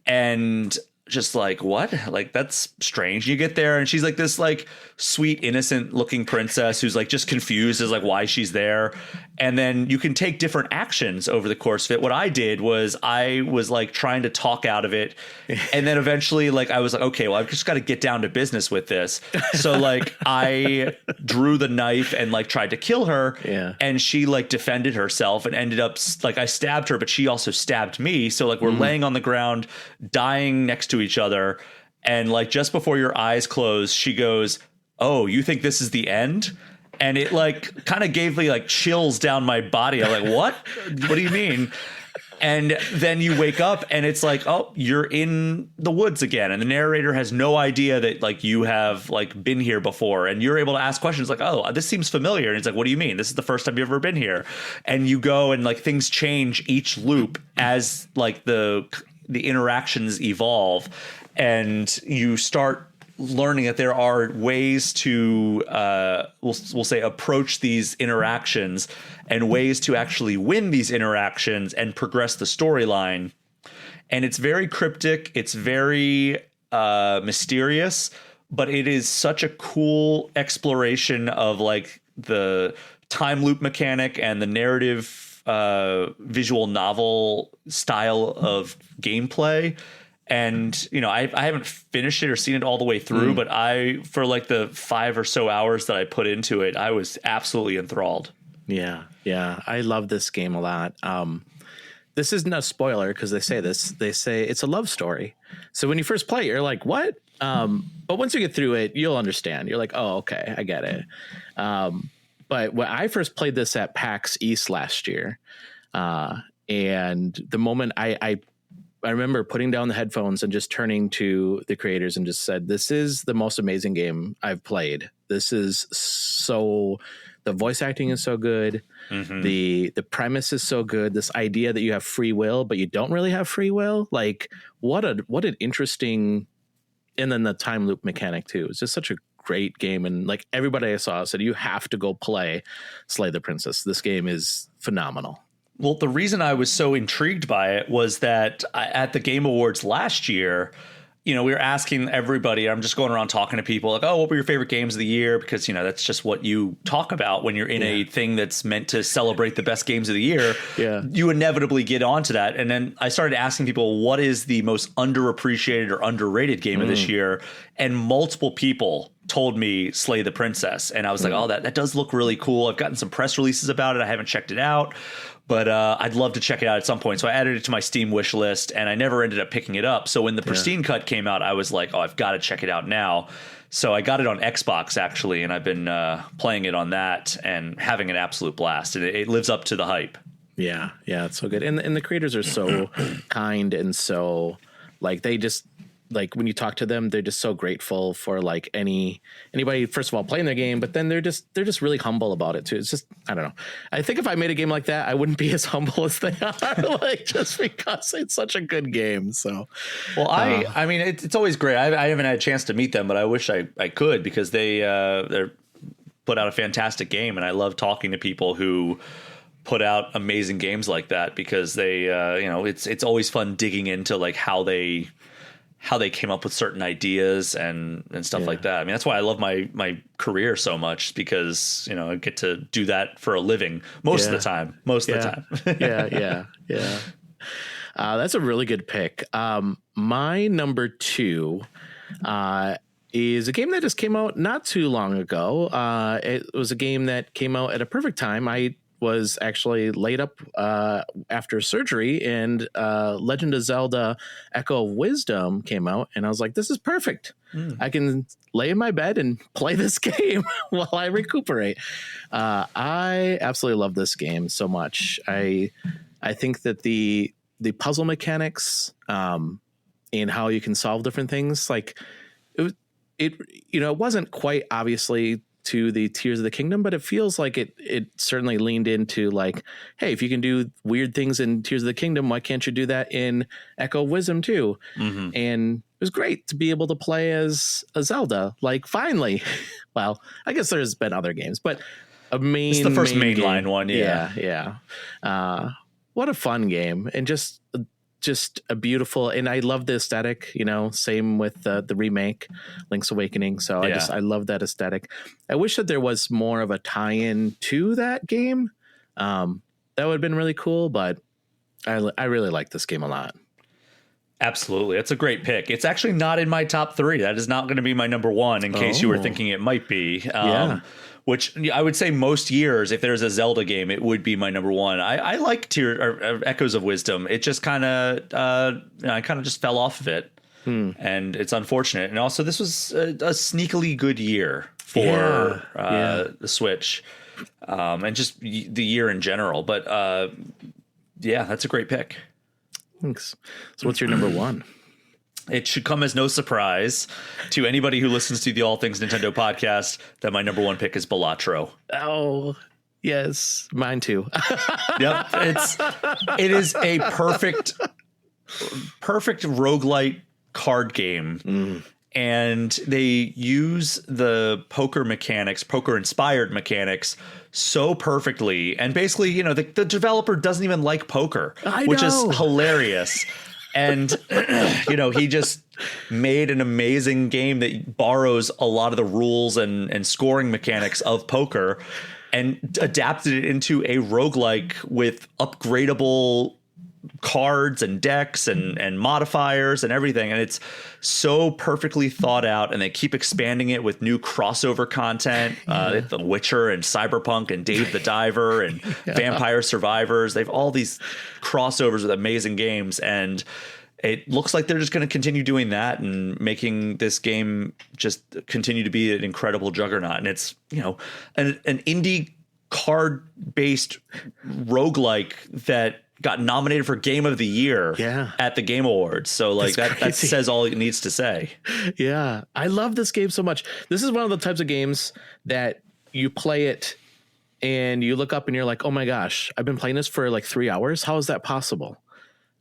And just like, what? Like, that's strange. You get there and she's like this like sweet, innocent looking princess who's like just confused as like why she's there. And then you can take different actions over the course of it. What I did was I was like trying to talk out of it. And then eventually like I was like, okay, well, I've just got to get down to business with this. So like I drew the knife and like tried to kill her. Yeah. And she like defended herself and ended up like I stabbed her, but she also stabbed me. So like we're laying on the ground, dying next to each other. And like just before your eyes close, she goes, "Oh, you think this is the end?" And it like kind of gave me like chills down my body. I'm like, what? What do you mean? And then you wake up and it's like, oh, you're in the woods again. And the narrator has no idea that like you have like been here before. And you're able to ask questions like, oh, this seems familiar. And it's like, what do you mean? This is the first time you've ever been here. And you go and like things change each loop as like the interactions evolve. And you start learning that there are ways to we'll say approach these interactions and ways to actually win these interactions and progress the storyline. And it's very cryptic, it's very mysterious, but it is such a cool exploration of like the time loop mechanic and the narrative visual novel style of gameplay. And, I haven't finished it or seen it all the way through, but for like the 5 or so hours that I put into it, I was absolutely enthralled. Yeah. Yeah. I love this game a lot. This isn't a spoiler because they say it's a love story. So when you first play it, you're like, what? But once you get through it, you'll understand. You're like, oh, okay, I get it. But when I first played this at PAX East last year, and the moment I remember putting down the headphones and just turning to the creators and just said, this is the most amazing game I've played. This is the voice acting is so good. Mm-hmm. The premise is so good. This idea that you have free will, but you don't really have free will. Like what an interesting, and then the time loop mechanic too. It's just such a great game. And like everybody I saw said, you have to go play Slay the Princess. This game is phenomenal. Well, the reason I was so intrigued by it was that at the Game Awards last year, we were asking everybody, I'm just going around talking to people like, oh, what were your favorite games of the year? Because, that's just what you talk about when you're in a thing that's meant to celebrate the best games of the year. Yeah. You inevitably get onto that. And then I started asking people, what is the most underappreciated or underrated game of this year? And multiple people told me Slay the Princess. And I was like, oh, that does look really cool. I've gotten some press releases about it. I haven't checked it out. But I'd love to check it out at some point. So I added it to my Steam wish list, and I never ended up picking it up. So when the Pristine Cut came out, I was like, oh, I've got to check it out now. So I got it on Xbox, actually, and I've been playing it on that and having an absolute blast. And it lives up to the hype. Yeah, it's so good. And the creators are so kind and so, like, they just like when you talk to them, they're just so grateful for like anybody, first of all, playing their game, but then they're just really humble about it too. It's just, I don't know. I think if I made a game like that, I wouldn't be as humble as they are, like just because it's such a good game. So, well, I mean, it's always great. I haven't had a chance to meet them, but I wish I could, because they're put out a fantastic game, and I love talking to people who put out amazing games like that, because they, it's always fun digging into like how they came up with certain ideas and stuff like that. I mean, that's why I love my career so much, because, I get to do that for a living most of the time. Yeah. That's a really good pick. My number 2 is a game that just came out not too long ago. It was a game that came out at a perfect time. I was actually laid up after surgery, and Legend of Zelda Echo of Wisdom came out, and I was like, this is perfect. I can lay in my bed and play this game while I recuperate. I absolutely love this game so much. I think that the puzzle mechanics and how you can solve different things, like it wasn't quite obviously to the Tears of the Kingdom, but it feels like it certainly leaned into like, hey, if you can do weird things in Tears of the Kingdom, why can't you do that in Echo of Wisdom too? Mm-hmm. And it was great to be able to play as a Zelda, like finally. Well, I guess there's been other games, but it's the first mainline one. Yeah. What a fun game, and just a beautiful, and I love the aesthetic, same with the remake Link's Awakening. So I love that aesthetic. I wish that there was more of a tie-in to that game. That would have been really cool, but I really like this game a lot. Absolutely. It's a great pick. It's actually not in my top 3. That is not going to be my number 1, in case you were thinking it might be. Which I would say most years, if there's a Zelda game, it would be my number 1. I like Echoes of Wisdom. It just kind of, I kind of just fell off of it, and it's unfortunate. And also, this was a sneakily good year for the Switch, and just the year in general. But that's a great pick. Thanks. So, what's your number 1? It should come as no surprise to anybody who listens to the All Things Nintendo podcast that my number 1 pick is Balatro. Oh, yes. Mine too. Yep. It is a perfect roguelite card game. And they use the poker-inspired mechanics so perfectly. And basically, the developer doesn't even like poker, which is hilarious. And, he just made an amazing game that borrows a lot of the rules and scoring mechanics of poker and adapted it into a roguelike with upgradable cards and decks and modifiers and everything. And it's so perfectly thought out, and they keep expanding it with new crossover content. The Witcher and Cyberpunk and Dave the Diver and Vampire Survivors. They've all these crossovers with amazing games, and it looks like they're just going to continue doing that and making this game just continue to be an incredible juggernaut. And it's, an indie card-based roguelike that got nominated for Game of the Year at the Game Awards. So that says all it needs to say. Yeah. I love this game so much. This is one of the types of games that you play it and you look up and you're like, oh my gosh, I've been playing this for like 3 hours. How is that possible?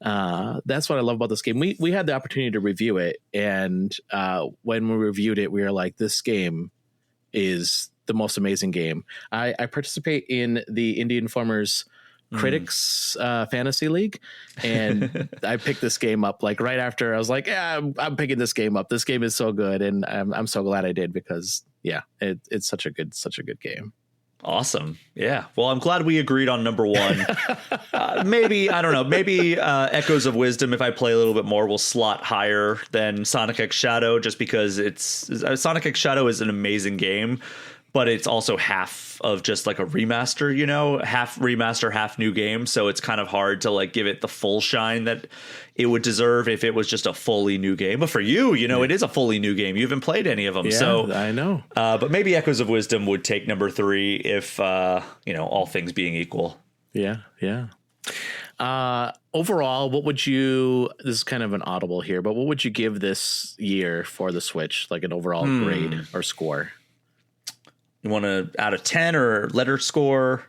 That's what I love about this game. We had the opportunity to review it. And when we reviewed it, we were like, this game is the most amazing game. I participate in the Indie Informer's Critics Fantasy League, and I picked this game up like right after. I was like, I'm picking this game up. This game is so good, and I'm so glad I did, because it's such a good game. Awesome. Yeah. Well, I'm glad we agreed on number 1. Maybe, I don't know, maybe Echoes of Wisdom, if I play a little bit more, will slot higher than Sonic X Shadow, just because Sonic X Shadow is an amazing game, but it's also half of just like a remaster, half remaster, half new game. So it's kind of hard to like give it the full shine that it would deserve if it was just a fully new game. But for you, it is a fully new game. You haven't played any of them. Yeah, so I know. But maybe Echoes of Wisdom would take number 3 if, all things being equal. Yeah. Yeah. Overall, what would you, this is kind of an audible here, but what would you give this year for the Switch, like an overall grade or score? You want to out of 10 or letter score?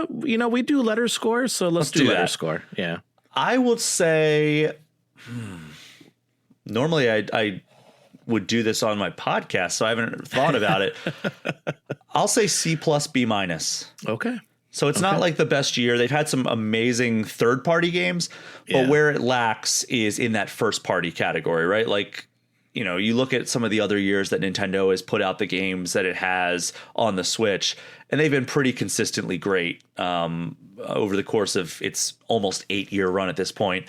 We do letter score, so let's do letter score. Yeah. I would say, normally I would do this on my podcast, so I haven't thought about it. I'll say C plus B minus. Okay. So it's not like the best year. They've had some amazing third-party games, but where it lacks is in that first-party category, right? Like, you look at some of the other years that Nintendo has put out the games that it has on the Switch, and they've been pretty consistently great over the course of its almost 8-year run at this point.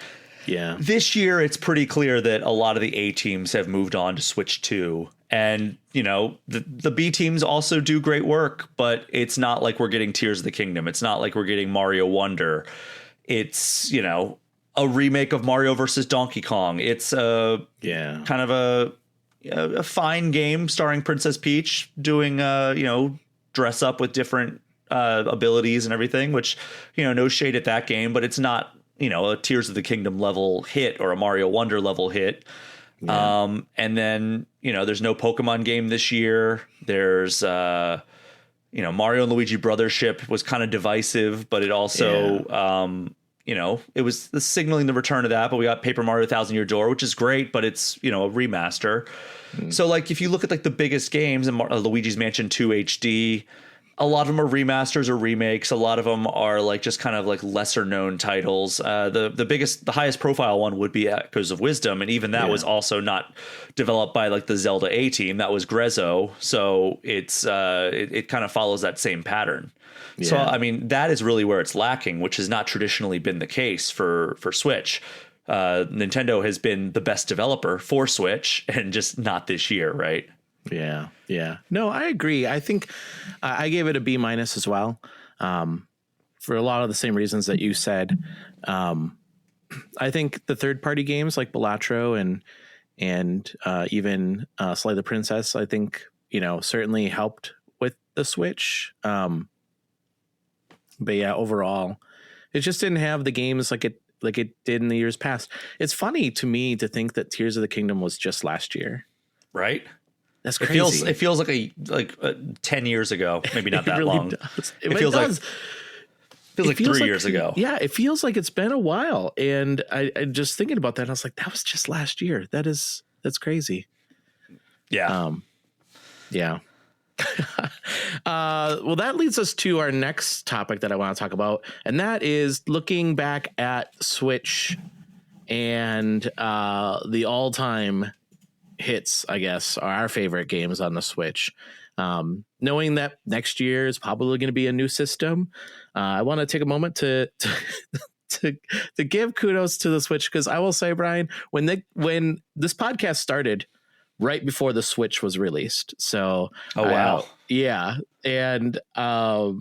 Yeah. This year, it's pretty clear that a lot of the A teams have moved on to Switch 2. And, the B teams also do great work, but it's not like we're getting Tears of the Kingdom. It's not like we're getting Mario Wonder. It's, a remake of Mario versus Donkey Kong. It's kind of a fine game starring Princess Peach doing, dress up with different abilities and everything, which, no shade at that game, but it's not, a Tears of the Kingdom level hit or a Mario Wonder level hit. Yeah. And then, there's no Pokemon game this year. There's, Mario and Luigi Brothership was kind of divisive, but it also, it was signaling the return of that. But we got Paper Mario 1000-Year Door, which is great, but it's, a remaster. So, like, if you look at, like, the biggest games, and Luigi's Mansion 2 HD, a lot of them are remasters or remakes. A lot of them are like just kind of like lesser known titles. The highest profile one would be Echoes of Wisdom. And even that was also not developed by like the Zelda A team. That was Grezzo. So it's it kind of follows that same pattern. Yeah. So, I mean, that is really where it's lacking, which has not traditionally been the case for Switch. Nintendo has been the best developer for Switch and just not this year. Right. Yeah. No, I agree. I think I gave it a B minus as well, for a lot of the same reasons that you said. I think the third party games like Balatro and even Slay the Princess, I think, certainly helped with the Switch. But yeah, overall, it just didn't have the games like it did in the years past. It's funny to me to think that Tears of the Kingdom was just last year. Right. That's crazy. It feels like 10 years ago, maybe not that really long. Does. It feels like 3 years ago. Yeah, it feels like it's been a while. And I just thinking about that, I was like, that was just last year. That's crazy. Yeah. Yeah. Well, that leads us to our next topic that I want to talk about, and that is looking back at Switch and the all-time hits, I guess, are our favorite games on the Switch. Knowing that next year is probably going to be a new system, I want to take a moment to give kudos to the Switch, because I will say, Brian, when this podcast started right before the Switch was released, so yeah, and at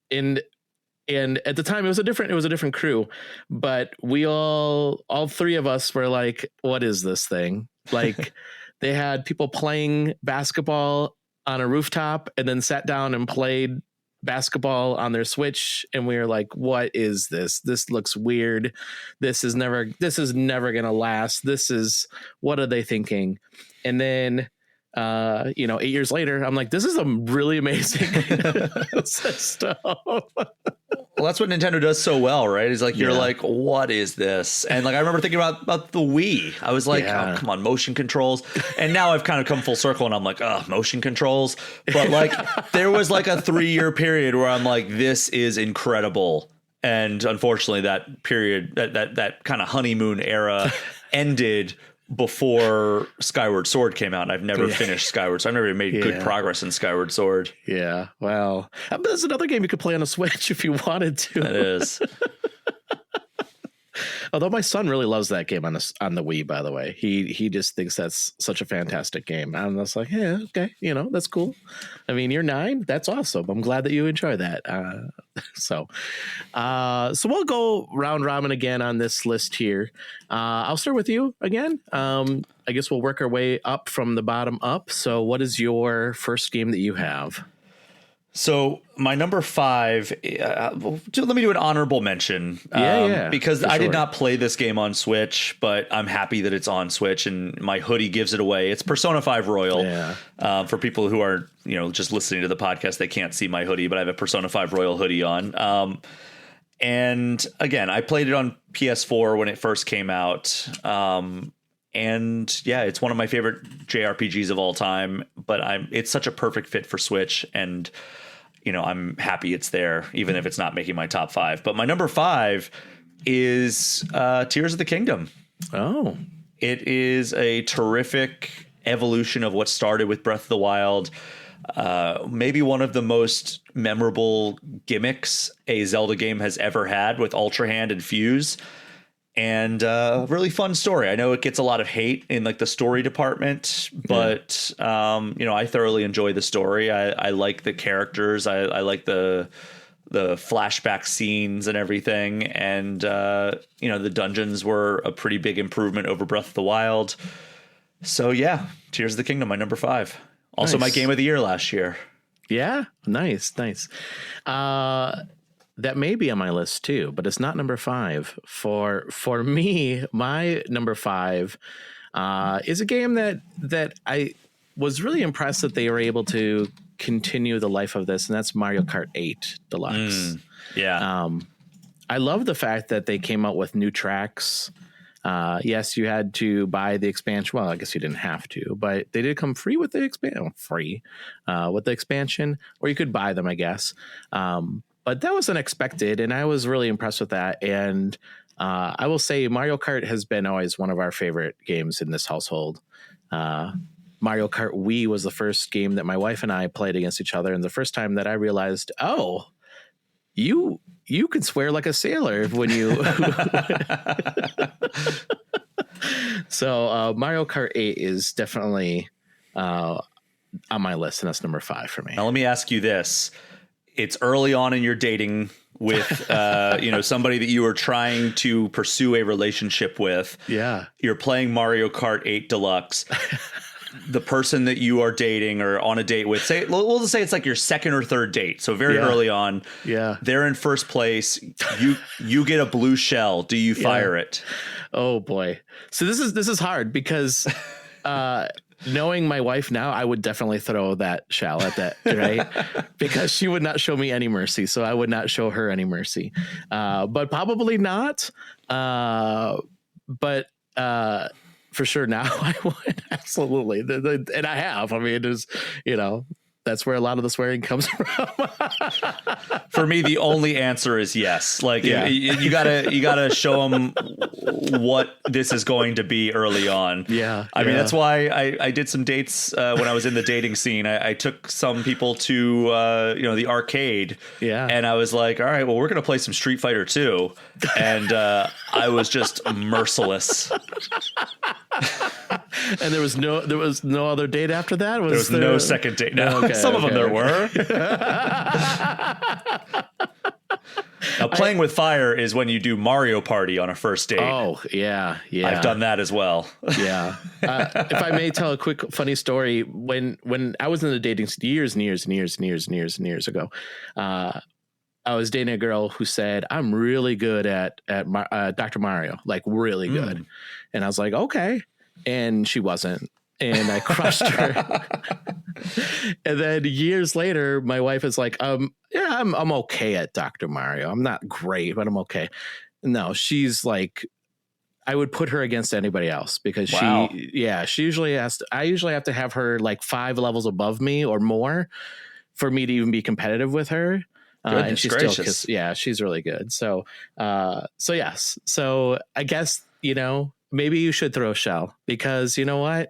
the time it was a different crew, but we all three of us were like, what is this thing? Like, they had people playing basketball on a rooftop and then sat down and played basketball on their Switch, and we were like, what is this? This looks weird. This is never gonna last. What are they thinking? And then 8 years later, I'm like, this is a really amazing system. Well, that's what Nintendo does so well, right? It's like, you're like, what is this? And like, I remember thinking about the Wii. I was like, oh, come on, motion controls. And now I've kind of come full circle and I'm like, motion controls. But like, there was like a 3-year period where I'm like, this is incredible. And unfortunately, that period, that kind of honeymoon era ended before Skyward Sword came out, and I've never finished Skyward, so I've never made good progress in Skyward Sword. Yeah, well, but there's another game you could play on a Switch if you wanted to. That is. Although my son really loves that game on the Wii, by the way. He just thinks that's such a fantastic game. And I was like, yeah, okay, that's cool. I mean, you're 9. That's awesome. I'm glad that you enjoy that. So we'll go round robin again on this list here. I'll start with you again. I guess we'll work our way up from the bottom up. So what is your first game that you have? So my number 5, let me do an honorable mention. Because I did not play this game on Switch, but I'm happy that it's on Switch and my hoodie gives it away. It's Persona 5 Royal. For people who are, just listening to the podcast, they can't see my hoodie, but I have a Persona 5 Royal hoodie on. And again, I played it on PS4 when it first came out. And yeah, it's one of my favorite JRPGs of all time, but it's such a perfect fit for Switch, and I'm happy it's there, even if it's not making my top 5. But my number 5 is Tears of the Kingdom. Oh, it is a terrific evolution of what started with Breath of the Wild. Maybe one of the most memorable gimmicks a Zelda game has ever had, with Ultra Hand and Fuse. And really fun story. I know it gets a lot of hate in like the story department, but I thoroughly enjoy the story. I like the characters. I like the flashback scenes and everything. And the dungeons were a pretty big improvement over Breath of the Wild. So yeah, Tears of the Kingdom, my number 5. Also my game of the year last year. Yeah, nice. That may be on my list too, but it's not number 5. For me, my number 5 is a game that I was really impressed that they were able to continue the life of this, and that's Mario Kart 8 Deluxe. I love the fact that they came out with new tracks. Yes, you had to buy the expansion. Well, I guess you didn't have to, but they did come free with the expansion. With the expansion, or you could buy them, I guess. But that was unexpected, and I was really impressed with that. And I will say Mario Kart has been always one of our favorite games in this household. Mario Kart Wii was the first game that my wife and I played against each other, and the first time that I realized, oh, you can swear like a sailor when you... So Mario Kart 8 is definitely on my list, and that's number 5 for me. Now let me ask you this. It's early on in your dating with, somebody that you are trying to pursue a relationship with. Yeah. You're playing Mario Kart 8 Deluxe. The person that you are dating or on a date with, we'll just say it's like your second or third date. So very early on. Yeah. They're in first place. You get a blue shell. Do you fire it? Oh boy. So this is hard because, knowing my wife now, I would definitely throw that shell at that, right? Because she would not show me any mercy, so I would not show her any mercy. But probably not. But for sure now I would, absolutely. And I have. I mean, it is, that's where a lot of the swearing comes from. For me, the only answer is yes. Like you gotta show them what this is going to be early on. I mean, that's why I did some dates when I was in the dating scene. I took some people to the arcade. And I was like, all right, well, we're gonna play some Street Fighter 2, and I was just merciless. And there was no other date after that. There was no second date. No, some of them there were. Now, playing with fire is when you do Mario Party on a first date. Oh, yeah. I've done that as well. Yeah. If I may tell a quick funny story, when I was in the dating years ago, I was dating a girl who said, I'm really good at Dr. Mario, like really good. And I was like, okay. And she wasn't. And I crushed her. And then years later, my wife is like, I'm okay at Dr. Mario. I'm not great, but I'm okay. No, she's like, I would put her against anybody else because she usually I usually have to have her like 5 levels above me or more for me to even be competitive with her. And she's gracious. She's really good. So yes. So I guess, maybe you should throw a shell because you know what?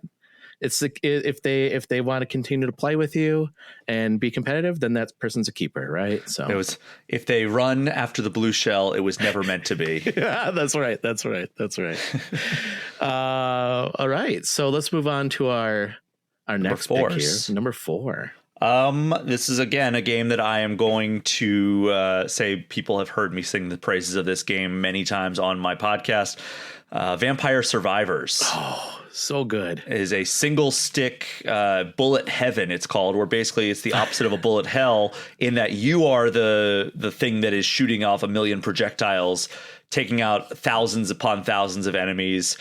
It's if they want to continue to play with you and be competitive, then that person's a keeper, right? So if they run after the blue shell, it was never meant to be. Yeah, that's right. All right, so let's move on to our next pick here, number 4. This is again a game that I am going to say people have heard me sing the praises of this game many times on my podcast. Vampire Survivors. Oh, so good. It is a single stick bullet heaven, it's called, where basically it's the opposite of a bullet hell in that you are the thing that is shooting off a million projectiles, taking out thousands upon thousands of enemies,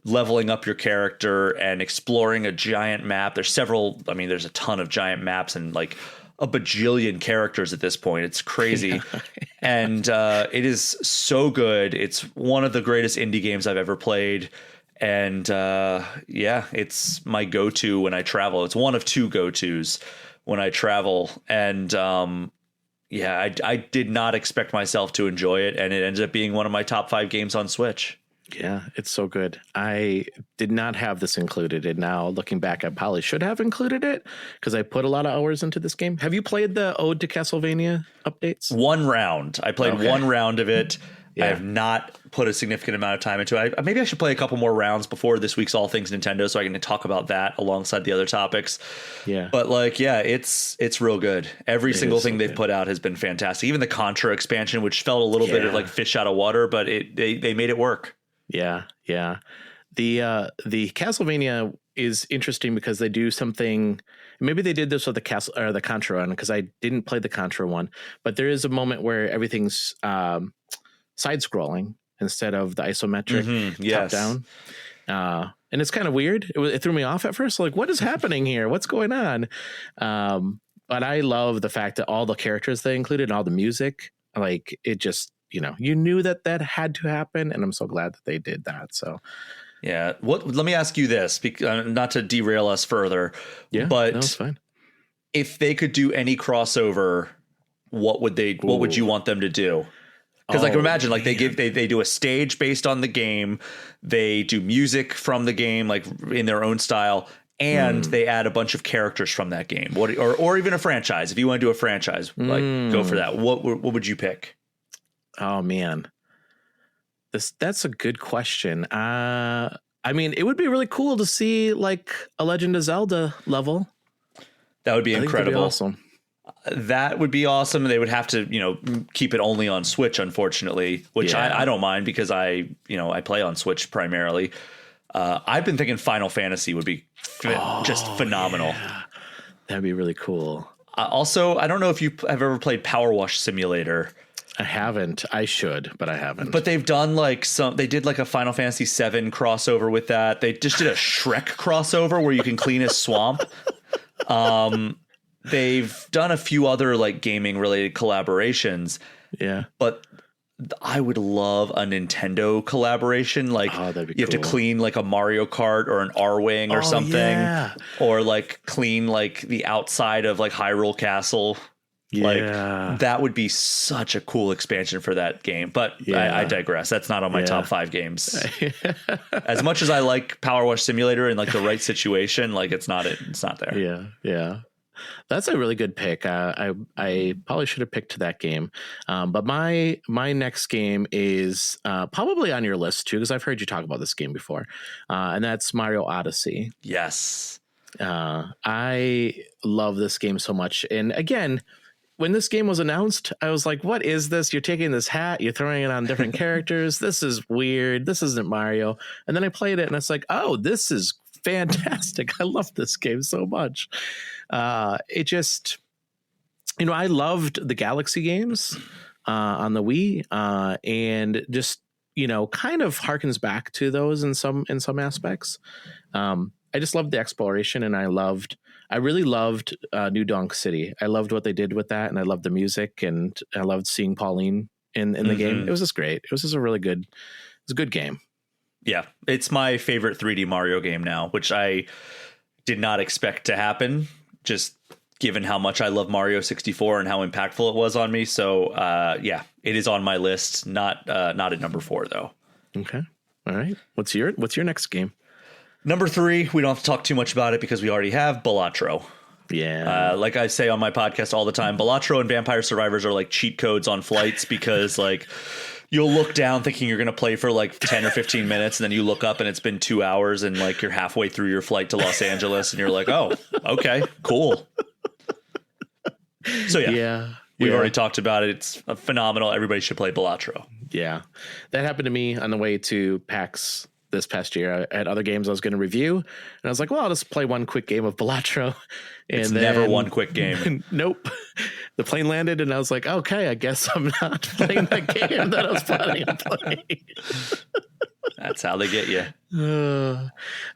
leveling up your character and exploring a giant map. There's a ton of giant maps and like a bajillion characters at this point. It's crazy. And it is so good. It's one of the greatest indie games I've ever played. And it's my go-to when I travel. It's one of two go-tos when I travel. And I did not expect myself to enjoy it. And it ended up being one of my top 5 games on Switch. Yeah, it's so good. I did not have this included, and now looking back, I probably should have included it because I put a lot of hours into this game. Have you played the Ode to Castlevania updates? One round. I played one round of it. Yeah. I have not put a significant amount of time into it. Maybe I should play a couple more rounds before this week's All Things Nintendo so I can talk about that alongside the other topics. Yeah. But it's real good. Every single thing they've put out has been fantastic. Even the Contra expansion, which felt a little bit like fish out of water, but they made it work. Yeah. The Castlevania is interesting because they do something. Maybe they did this with the Contra one because I didn't play the Contra one, but there is a moment where everything's side scrolling instead of the isometric top down. And it's kind of weird. It threw me off at first. Like, what is happening here? What's going on? But I love the fact that all the characters they included and all the music, like it just, you knew that had to happen. And I'm so glad that they did that. So, yeah. Let me ask you this, not to derail us further. Yeah, but it's fine. If they could do any crossover, what would you want them to do? Because imagine they do a stage based on the game, they do music from the game, like in their own style, and they add a bunch of characters from that game. Or even a franchise. If you want to do a franchise, go for that. What would you pick? Oh man, that's a good question. It would be really cool to see like a Legend of Zelda level. That would be incredible. That'd be awesome. That would be awesome. They would have to, keep it only on Switch, unfortunately, which I don't mind because I play on Switch primarily. I've been thinking Final Fantasy would be just phenomenal. Yeah. That'd be really cool. Also, I don't know if you have ever played Power Wash Simulator. I haven't. I should, but I haven't. But they've done they did like a Final Fantasy VII crossover with that. They just did a Shrek crossover where you can clean a swamp. They've done a few other like gaming related collaborations. Yeah. But I would love a Nintendo collaboration. Like you have to clean like a Mario Kart or an R-Wing or something. Yeah. Or like clean like the outside of like Hyrule Castle. Yeah. Like that would be such a cool expansion for that game. But I digress. That's not on my top 5 games. As much as I like Power Wash Simulator in like the right situation, like it's not there. Yeah. Yeah. That's a really good pick. I probably should have picked that game. But my next game is probably on your list too, because I've heard you talk about this game before. And that's Mario Odyssey. Yes. I love this game so much. And again, when this game was announced, I was like, what is this? You're taking this hat, you're throwing it on different characters. This is weird. This isn't Mario. And then I played it and it's like, oh, this is fantastic. I love this game so much. It just, I loved the Galaxy games on the Wii and just, kind of harkens back to those in some aspects. I just loved the exploration and I really loved New Donk City. I loved what they did with that and I loved the music and I loved seeing Pauline in the game. It was just great. It was just a good game. Yeah, it's my favorite 3D Mario game now, which I did not expect to happen, just given how much I love Mario 64 and how impactful it was on me. So, it is on my list, not at number 4, though. Okay. All right. What's your next game? Number 3, we don't have to talk too much about it because we already have Balatro. Yeah. Like I say on my podcast all the time, Balatro and Vampire Survivors are like cheat codes on flights because like you'll look down thinking you're going to play for like 10 or 15 minutes and then you look up and it's been 2 hours and like you're halfway through your flight to Los Angeles and you're like, oh, okay, cool. So we've already talked about it. It's phenomenal. Everybody should play Balatro. Yeah. That happened to me on the way to PAX this past year. I had other games I was going to review, and I was like, well, I'll just play one quick game of Balatro. It's never one quick game. Nope. The plane landed, and I was like, okay, I guess I'm not playing that game that I was planning on playing. That's how they get you.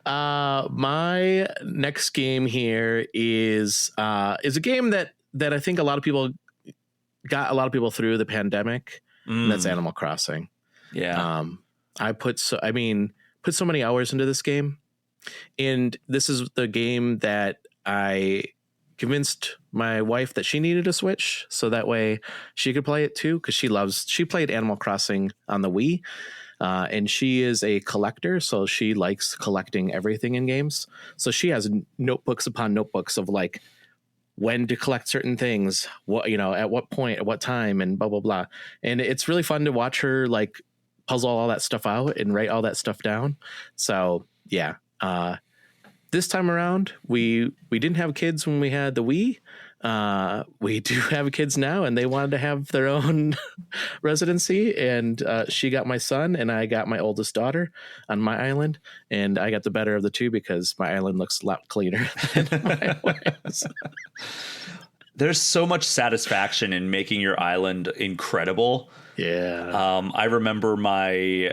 My next game here is a game that I think a lot of people got a lot of people through the pandemic. And that's Animal Crossing. Yeah. I put so many hours into this game, and this is the game that I convinced my wife that she needed a Switch so that way she could play it too, because she played Animal Crossing on the Wii, and she is a collector, so she likes collecting everything in games. So she has notebooks upon notebooks of like when to collect certain things, what, at what point, at what time, and blah, blah, blah. And it's really fun to watch her like puzzle all that stuff out and write all that stuff down. So yeah, this time around, we didn't have kids when we had the Wii. We do have kids now, and they wanted to have their own residency. And she got my son, and I got my oldest daughter on my island. And I got the better of the two because my island looks a lot cleaner than my wife's. There's so much satisfaction in making your island incredible. Yeah. I remember my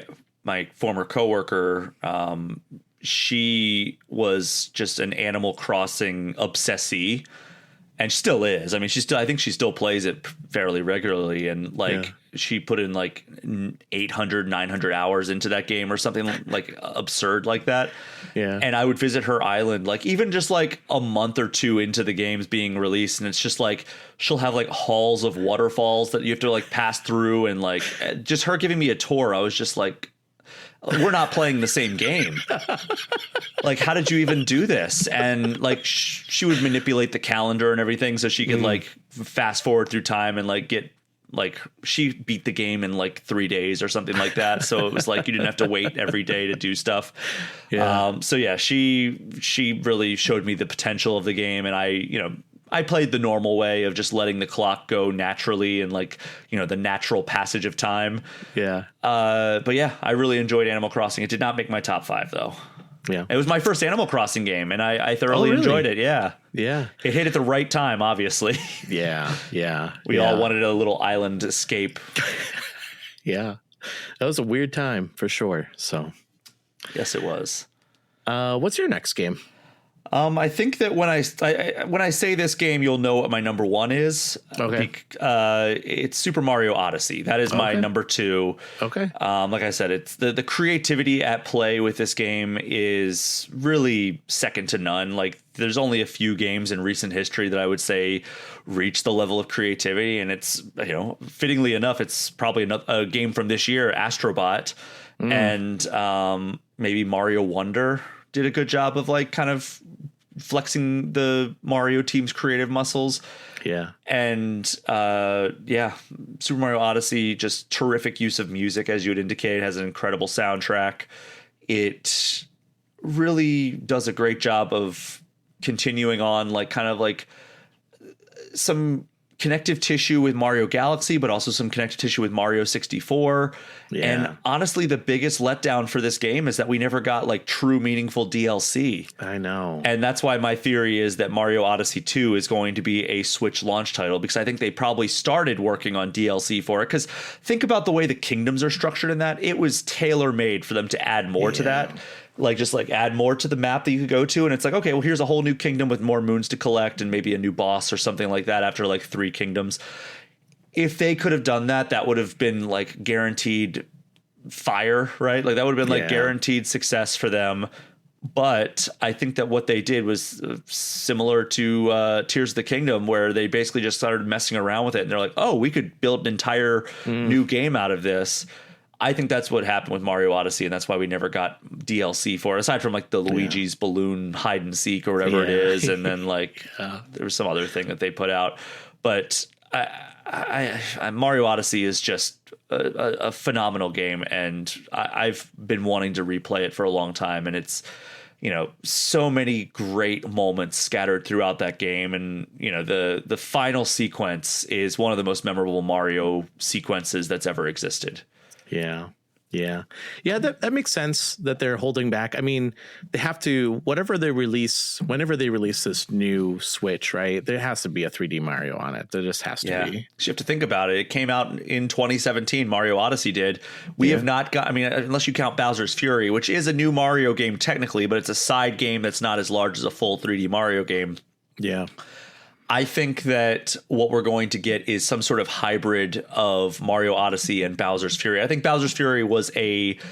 former coworker. She was just an Animal Crossing obsessee. And she still is. I mean, I think she still plays it fairly regularly. And she put in like 800, 900 hours into that game or something like absurd like that. Yeah. And I would visit her island, like even just like a month or two into the games being released. And it's just like, she'll have like halls of waterfalls that you have to like pass through. And like just her giving me a tour, I was just like, we're not playing the same game. Like, how did you even do this? And like, she would manipulate the calendar and everything so she could like fast forward through time and like get like, she beat the game in like 3 days or something like that. So it was like, you didn't have to wait every day to do stuff. Yeah. So yeah, she really showed me the potential of the game. And I played the normal way of just letting the clock go naturally and like, the natural passage of time. Yeah. But yeah, I really enjoyed Animal Crossing. It did not make my top 5 though. Yeah. It was my first Animal Crossing game and I thoroughly enjoyed it. Yeah. Yeah. It hit at the right time, obviously. Yeah. Yeah. We all wanted a little island escape. Yeah. That was a weird time for sure. So yes, it was. What's your next game? I think that when I say this game, you'll know what my number 1 is. Okay. It's Super Mario Odyssey. That is my number 2. Okay. Like I said, it's the creativity at play with this game is really second to none. Like there's only a few games in recent history that I would say reach the level of creativity. And it's, fittingly enough, it's probably a game from this year, Astrobot, and maybe Mario Wonder did a good job of like kind of flexing the Mario team's creative muscles. Yeah. And Super Mario Odyssey, just terrific use of music, as you would indicate, has an incredible soundtrack. It really does a great job of continuing on like kind of like some connective tissue with Mario Galaxy, but also some connective tissue with Mario 64. Yeah. And honestly, the biggest letdown for this game is that we never got like true meaningful DLC. I know. And that's why my theory is that Mario Odyssey 2 is going to be a Switch launch title, because I think they probably started working on DLC for it. Because think about the way the kingdoms are structured in that. It was tailor-made for them to add more to that. Like just like add more to the map that you could go to. And it's like, okay, well, here's a whole new kingdom with more moons to collect and maybe a new boss or something like that after like 3 kingdoms. If they could have done that, that would have been like guaranteed fire, right? Like that would have been like guaranteed success for them. But I think that what they did was similar to Tears of the Kingdom, where they basically just started messing around with it. And they're like, oh, we could build an entire new game out of this. I think that's what happened with Mario Odyssey, and that's why we never got DLC for it, aside from like the Luigi's balloon hide and seek or whatever it is, and then like there was some other thing that they put out. But Mario Odyssey is just a phenomenal game, and I've been wanting to replay it for a long time, and it's so many great moments scattered throughout that game, and the final sequence is one of the most memorable Mario sequences that's ever existed. Yeah. Yeah. Yeah, that makes sense that they're holding back. I mean, they have to, whenever they release this new Switch, right? There has to be a 3D Mario on it. There just has to be. You have to think about it. It came out in 2017. Mario Odyssey did. We have not got, I mean, unless you count Bowser's Fury, which is a new Mario game technically, but it's a side game that's not as large as a full 3D Mario game. Yeah. I think that what we're going to get is some sort of hybrid of Mario Odyssey and Bowser's Fury. I think Bowser's Fury was the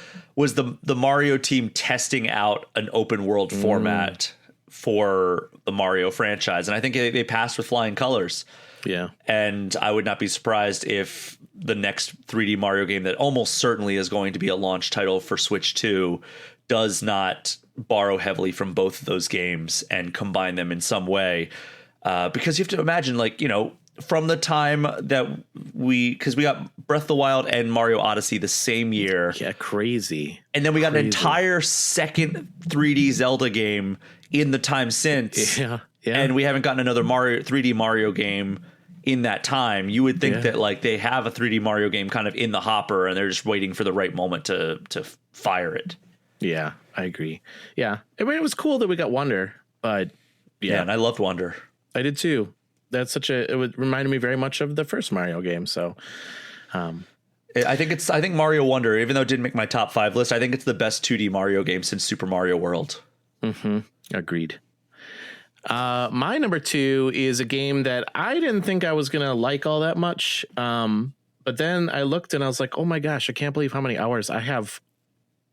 Mario team testing out an open world format for the Mario franchise, and I think they passed with flying colors. Yeah, and I would not be surprised if the next 3D Mario game that almost certainly is going to be a launch title for Switch 2 does not borrow heavily from both of those games and combine them in some way. Because you have to imagine, like, you know, from the time that because we got Breath of the Wild and Mario Odyssey the same year. Yeah, crazy. And then we got an entire second 3D Zelda game in the time since. Yeah. And we haven't gotten another 3D Mario game in that time. You would think that, like, they have a 3D Mario game kind of in the hopper and they're just waiting for the right moment to fire it. Yeah, I agree. Yeah. I mean, it was cool that we got Wonder, but yeah, and I loved Wonder. I did too. That's it reminded me very much of the first Mario game. So, I think Mario Wonder, even though it didn't make my top 5 list, I think it's the best 2D Mario game since Super Mario World. Agreed. My number 2 is a game that I didn't think I was going to like all that much. But then I looked and I was like, oh my gosh, I can't believe how many hours I have.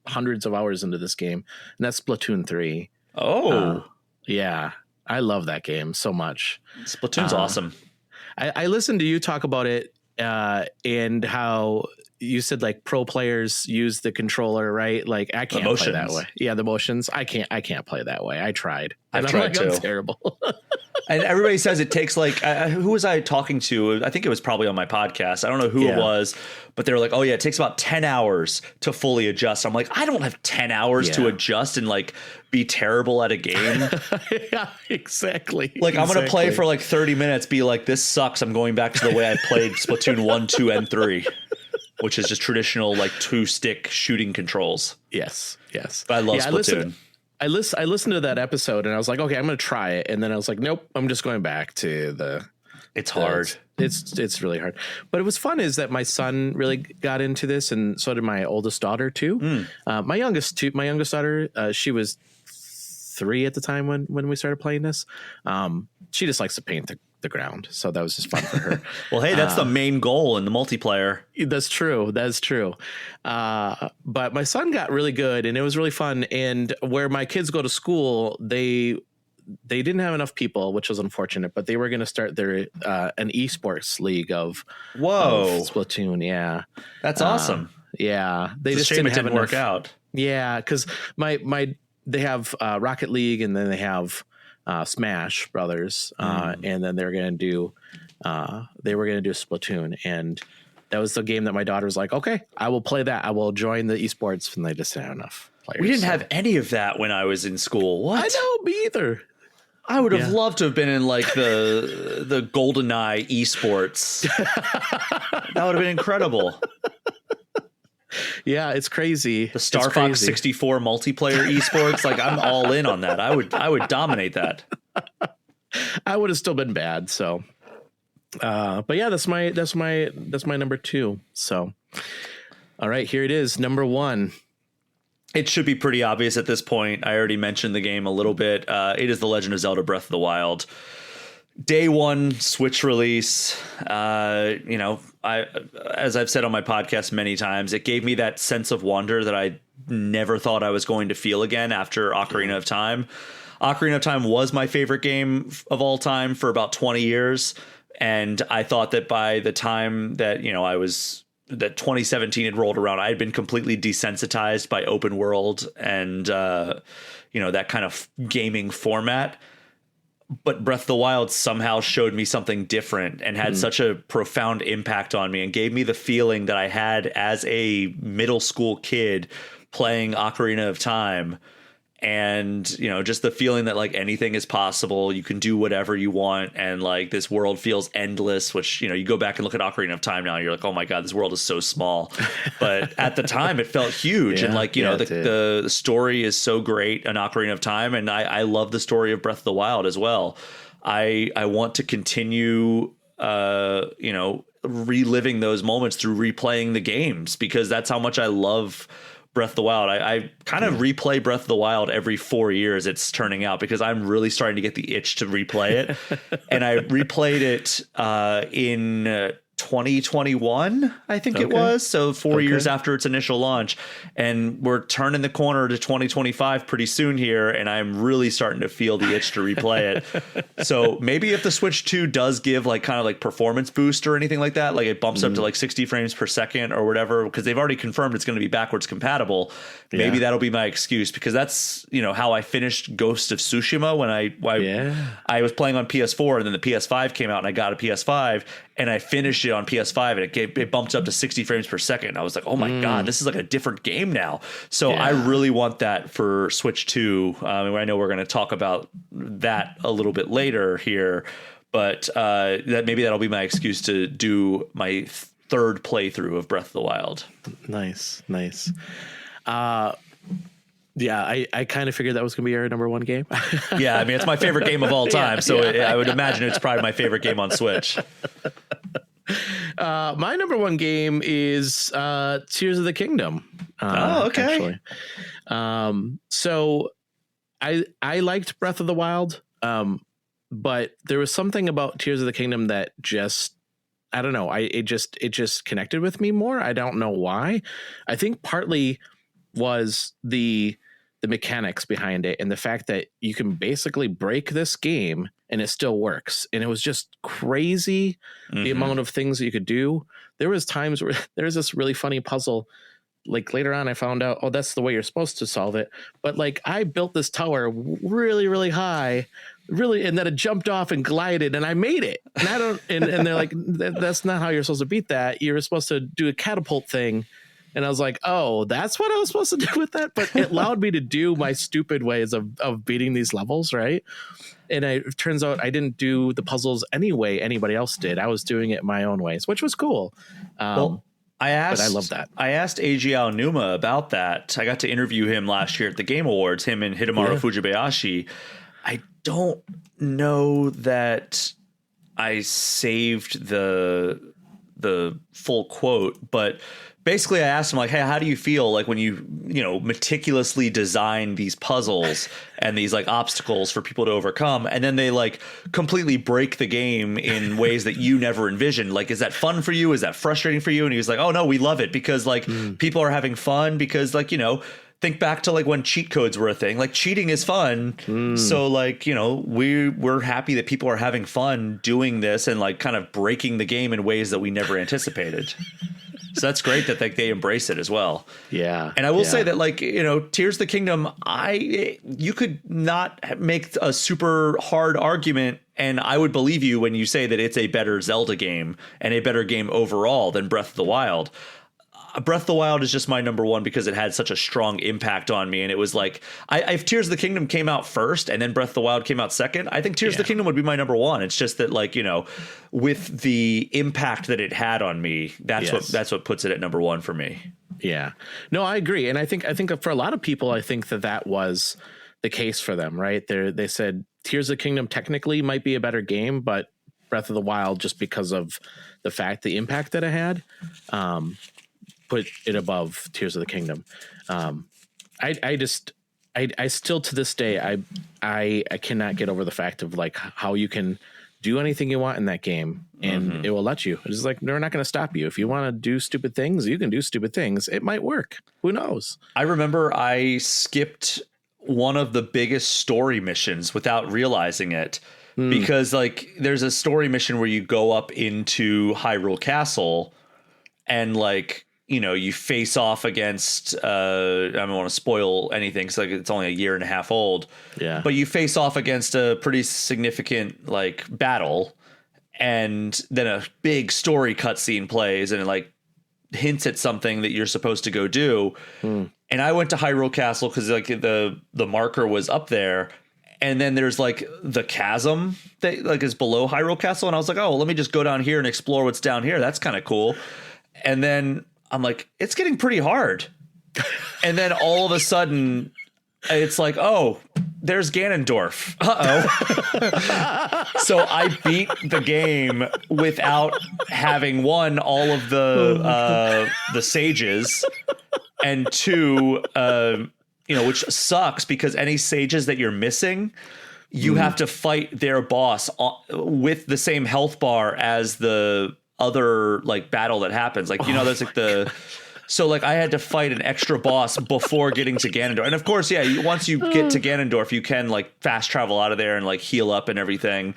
Hundreds of hours into this game, and that's Splatoon 3. Yeah. I love that game so much. Splatoon's awesome. I listened to you talk about it and how you said like pro players use the controller, right? Like I can't play that way. Yeah, the motions. I can't play that way. I tried. I've tried too. I'm terrible. And everybody says it takes like who was I talking to? I think it was probably on my podcast. I don't know who it was, but they were like, "Oh yeah, it takes about 10 hours to fully adjust." I'm like, I don't have 10 hours to adjust and like be terrible at a game. Yeah, exactly. Like I'm going to play for like 30 minutes, be like, this sucks. I'm going back to the way I played Splatoon 1, 2, and 3, which is just traditional like 2-stick shooting controls. Yes. But I love Splatoon. I listened to that episode and I was like, okay, I'm going to try it. And then I was like, nope, I'm just going back to it's hard. It's really hard. But it was fun is that my son really got into this, and so did my oldest daughter too. My youngest daughter, she was 3 at the time when we started playing this. She just likes to paint the ground, so that was just fun for her. Well, hey, that's the main goal in the multiplayer. That's true. But my son got really good, and it was really fun. And where my kids go to school, they didn't have enough people, which was unfortunate. But they were going to start their an esports league of Splatoon. Yeah, that's awesome. Yeah, they just didn't work out. Yeah, because they have Rocket League, and then they have Smash Brothers, and then they were going to do Splatoon, and that was the game that my daughter was like, okay, I will play that. I will join the esports, and they just didn't have enough players. We didn't have any of that when I was in school. What? I know, me either. I would have loved to have been in like the GoldenEye esports. That would have been incredible. Yeah, it's crazy. The Star Fox 64 multiplayer esports, like I'm all in on that. I would dominate that. I would have still been bad. So, but yeah, that's my number 2. So, all right, here it is, number 1. It should be pretty obvious at this point. I already mentioned the game a little bit. It is The Legend of Zelda: Breath of the Wild. Day 1 Switch release. As I've said on my podcast many times, it gave me that sense of wonder that I never thought I was going to feel again after Ocarina of Time. Ocarina of Time was my favorite game of all time for about 20 years. And I thought that by the time that, that 2017 had rolled around, I had been completely desensitized by open world and, that kind of gaming format. But Breath of the Wild somehow showed me something different and had such a profound impact on me and gave me the feeling that I had as a middle school kid playing Ocarina of Time. and just the feeling that like anything is possible, you can do whatever you want, and like this world feels endless, which you go back and look at Ocarina of Time now, you're like, oh my god, this world is so small, but at the time it felt huge. And like the story is so great in Ocarina of Time, and I love the story of Breath of the Wild as well. I want to continue reliving those moments through replaying the games, because that's how much I love Breath of the Wild. I kind of replay Breath of the Wild every 4 years, it's turning out, because I'm really starting to get the itch to replay it. And I replayed it in 2021, I think it was. So 4 years after its initial launch. And we're turning the corner to 2025 pretty soon here, and I'm really starting to feel the itch to replay it. So maybe if the Switch 2 does give like kind of like performance boost or anything like that, like it bumps up to like 60 frames per second or whatever, because they've already confirmed it's going to be backwards compatible. Maybe that'll be my excuse, because that's how I finished Ghost of Tsushima when I was playing on PS4, and then the PS5 came out and I got a PS5 and I finished it on PS5, and it bumped up to 60 frames per second. I was like, oh my god, this is like a different game now. So I really want that for Switch 2. I know we're going to talk about that a little bit later here, but maybe that'll be my excuse to do my third playthrough of Breath of the Wild. Nice. Yeah, I kind of figured that was going to be our number one game. Yeah, I mean, it's my favorite game of all time, I would imagine it's probably my favorite game on Switch. My number one game is Tears of the Kingdom. Okay. Actually. So I liked Breath of the Wild, but there was something about Tears of the Kingdom that just, I don't know, it just connected with me more. I don't know why. I think partly was the mechanics behind it, and the fact that you can basically break this game and it still works. And it was just crazy the amount of things that you could do. There was times where there was this really funny puzzle. Like later on, I found out, oh, that's the way you're supposed to solve it. But like I built this tower really, really high, and then it jumped off and glided, and I made it. And I don't, and they're like, that's not how you're supposed to beat that. You're supposed to do a catapult thing. And I was like, oh, that's what I was supposed to do with that. But it allowed me to do my stupid ways of beating these levels, right? And it turns out I didn't do the puzzles any way anybody else did. I was doing it my own ways, which was cool. Well, but I love that. I asked Eiji Aonuma about that. I got to interview him last year at the Game Awards, him and Hidemaru Fujibayashi. I don't know that I saved the full quote, but basically I asked him like, hey, how do you feel like when you meticulously design these puzzles and these like obstacles for people to overcome, and then they like completely break the game in ways that you never envisioned? Like, is that fun for you? Is that frustrating for you? And he was like, oh no, we love it, because like people are having fun, because like, think back to like when cheat codes were a thing. Like cheating is fun. So like, we're happy that people are having fun doing this and like kind of breaking the game in ways that we never anticipated. So that's great that they embrace it as well. Yeah. And I will say that like, Tears of the Kingdom, you could not make a super hard argument, and I would believe you when you say that it's a better Zelda game and a better game overall than Breath of the Wild. Breath of the Wild is just my number one because it had such a strong impact on me. And it was like, if Tears of the Kingdom came out first and then Breath of the Wild came out second, I think Tears of the Kingdom would be my number one. It's just that like, with the impact that it had on me, that's what puts it at number one for me. Yeah, no, I agree. And I think for a lot of people, I think that was the case for them, right? They said Tears of the Kingdom technically might be a better game, but Breath of the Wild, just because of the impact that it had, put it above Tears of the Kingdom. I still to this day, I cannot get over the fact of like how you can do anything you want in that game and it will let you. It's like, they're not going to stop you. If you want to do stupid things, you can do stupid things. It might work. Who knows? I remember I skipped one of the biggest story missions without realizing it, because like there's a story mission where you go up into Hyrule Castle and like, you face off against, I don't want to spoil anything because like it's only a year and a half old. Yeah. But you face off against a pretty significant like battle, and then a big story cutscene plays and it like hints at something that you're supposed to go do. And I went to Hyrule Castle because like the marker was up there. And then there's like the chasm that like is below Hyrule Castle. And I was like, oh, well, let me just go down here and explore what's down here. That's kind of cool. And then I'm like, it's getting pretty hard. And then all of a sudden it's like, oh, there's Ganondorf. So I beat the game without having won all of the sages, and two, which sucks because any sages that you're missing, you have to fight their boss with the same health bar as the other like battle that happens. Like, there's like the. So like I had to fight an extra boss before getting to Ganondorf. And of course, once you get to Ganondorf, you can like fast travel out of there and like heal up and everything.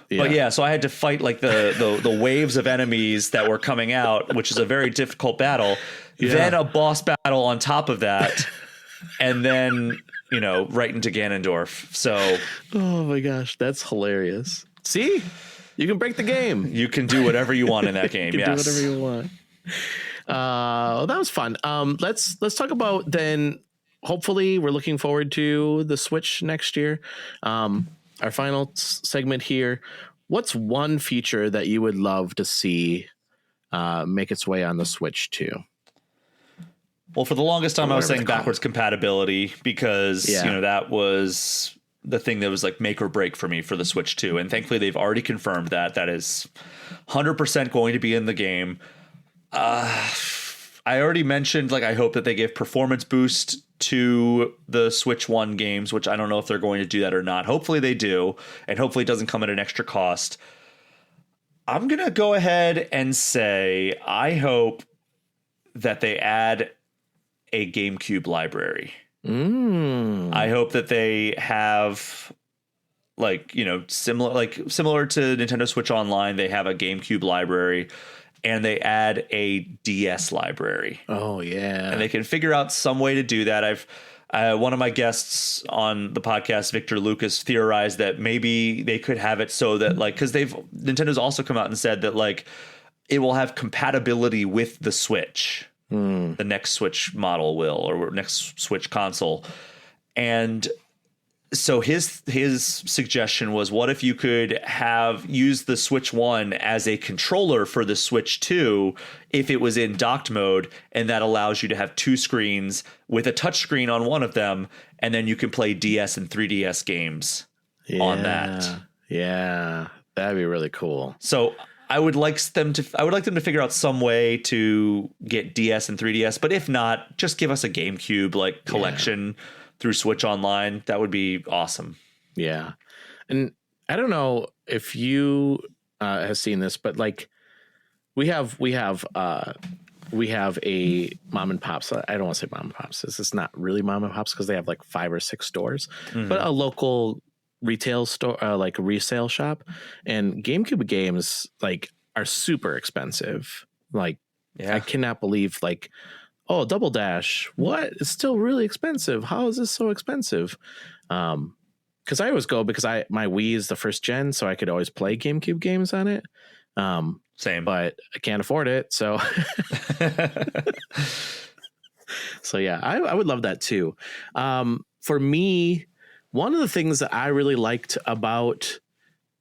Yeah. But so I had to fight like the waves of enemies that were coming out, which is a very difficult battle. Yeah. Then a boss battle on top of that. And then, right into Ganondorf. So. Oh my gosh, that's hilarious. See? You can break the game. You can do whatever you want in that game. You can do whatever you want. That was fun. Let's talk about then. Hopefully, we're looking forward to the Switch next year. Our final segment here. What's one feature that you would love to see make its way on the Switch too? Well, for the longest time, I was saying backwards compatibility because that was the thing that was like make or break for me for the Switch 2. And thankfully, they've already confirmed that is 100% going to be in the game. I already mentioned, like, I hope that they give performance boost to the Switch 1 games, which I don't know if they're going to do that or not. Hopefully they do, and hopefully it doesn't come at an extra cost. I'm going to go ahead and say I hope that they add a GameCube library. I hope that they have similar to Nintendo Switch Online, they have a GameCube library. And they add a DS library. Oh, yeah. And they can figure out some way to do that. One of my guests on the podcast, Victor Lucas, theorized that maybe they could have it so that because Nintendo's also come out and said that it will have compatibility with the Switch. The next Switch model will, or next Switch console. And so his suggestion was, what if you could use the Switch 1 as a controller for the Switch 2 if it was in docked mode, and that allows you to have two screens with a touch screen on one of them, and then you can play DS and 3DS games on that. Yeah, that'd be really cool. So I would like them to figure out some way to get DS and 3DS, but if not, just give us a GameCube collection. Yeah. Through Switch Online, that would be awesome. Yeah. And I don't know if you have seen this, but we have a mom and pops. I don't want to say mom and pops. This is not really mom and pops because they have 5 or 6 stores, but a local retail store, a resale shop, and GameCube games are super expensive. I cannot believe oh, Double Dash, what? It's still really expensive. How is this so expensive? Because I always go because my Wii is the first gen, so I could always play GameCube games on it. Same. But I can't afford it, so... So yeah, I would love that too. For me, one of the things that I really liked about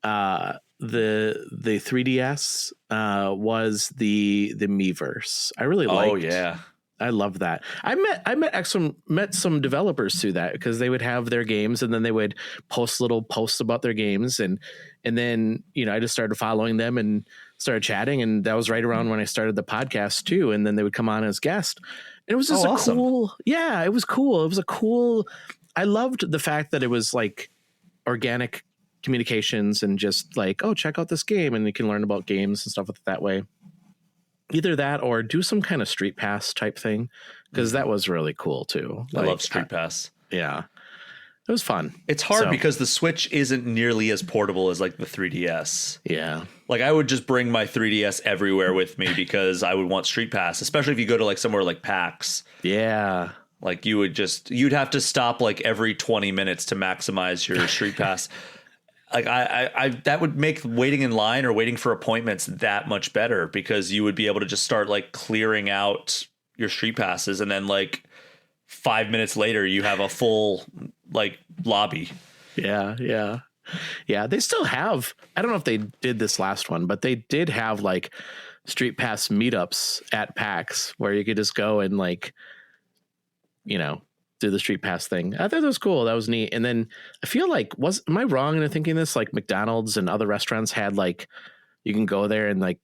the 3DS was the Miiverse. I really liked. Oh yeah. I love that. I met some developers through that because they would have their games and then they would post little posts about their games and then I just started following them and started chatting, and that was right around when I started the podcast too. And then they would come on as guests, and it was just awesome. Cool. Yeah, it was cool. It was a cool. I loved the fact that it was organic communications and just oh, check out this game, and you can learn about games and stuff that way. Either that or do some kind of Street Pass type thing, because that was really cool too. I love Street Pass. Yeah, it was fun. It's hard because the Switch isn't nearly as portable as the 3DS. Yeah. I would just bring my 3DS everywhere with me because I would want Street Pass, especially if you go to somewhere like PAX. Yeah. You'd have to stop every 20 minutes to maximize your Street Pass. I that would make waiting in line or waiting for appointments that much better, because you would be able to just start clearing out your Street Passes and then 5 minutes later, you have a full like lobby. Yeah. They still have, I don't know if they did this last one, but they did have like Street Pass meetups at PAX where you could just go and like, do the Street Pass thing. I thought that was cool. That was neat. And then I feel like, am I wrong in thinking this? Like McDonald's and other restaurants had like, you can go there and like,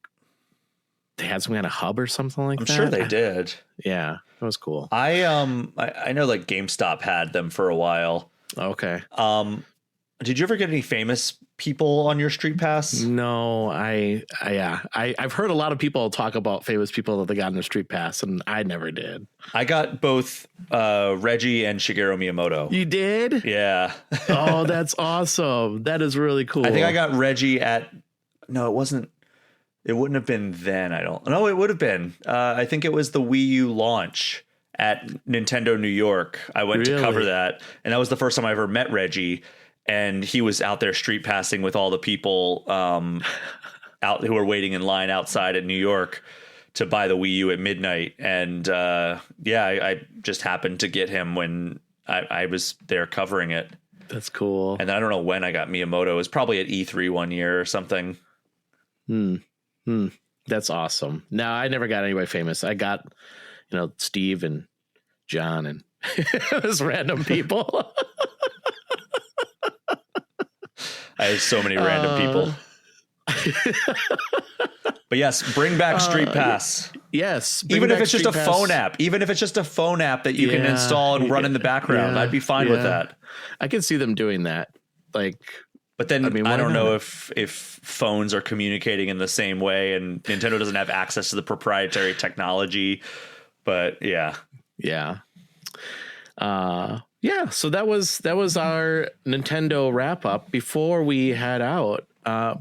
they had some kind of hub or something like that. I'm sure they did. Yeah, that was cool. I know like GameStop had them for a while. Okay. Did you ever get any famous people on your Street Pass? No, I've heard a lot of people talk about famous people that they got in their Street Pass, and I never did. I got both Reggie and Shigeru Miyamoto. You did? Yeah. Oh, that's awesome. That is really cool. I think I got Reggie no, it wasn't. It wouldn't have been then. No, it would have been. I think it was the Wii U launch at Nintendo New York. I went to cover that, and that was the first time I ever met Reggie. And he was out there street passing with all the people out who were waiting in line outside at New York to buy the Wii U at midnight. And I just happened to get him when I was there covering it. That's cool. And I don't know when I got Miyamoto. It was probably at E3 one year or something. That's awesome. No, I never got anybody famous. I got, Steve and John and those random people. I have so many random people. But yes, bring back Street Pass. Yes. Even if it's just a phone app. Even if it's just a phone app that you can install and run in the background. I'd be fine with that. I can see them doing that. But then I don't know if phones are communicating in the same way and Nintendo doesn't have access to the proprietary technology. But yeah. So that was our Nintendo wrap up. Before we head out,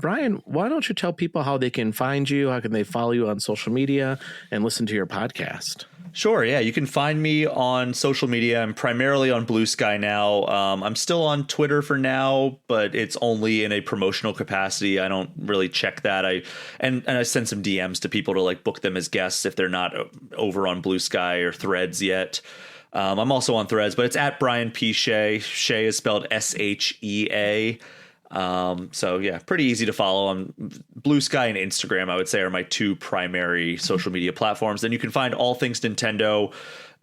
Brian, why don't you tell people how they can find you? How can they follow you on social media and listen to your podcast? Sure. Yeah. You can find me on social media. I'm primarily on Blue Sky now. I'm still on Twitter for now, but it's only in a promotional capacity. I don't really check that. I send some DMs to people to like book them as guests if they're not over on Blue Sky or Threads yet. I'm also on Threads, but it's at Brian P. Shea. Shea is spelled S-H-E-A. So yeah, pretty easy to follow on Blue Sky and Instagram, I would say, are my two primary social media platforms. Then you can find all things Nintendo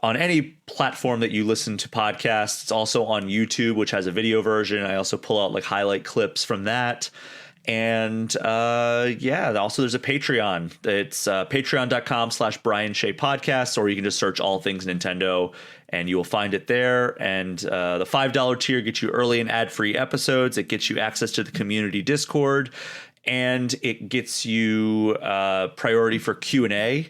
on any platform that you listen to podcasts. It's also on YouTube, which has a video version. I also pull out like highlight clips from that. And also there's a Patreon. It's patreon.com/Brian Shea Podcast, or you can just search all things Nintendo and you will find it there. And the $5 tier gets you early and ad-free episodes. It gets you access to the community Discord, and it gets you priority for Q&A.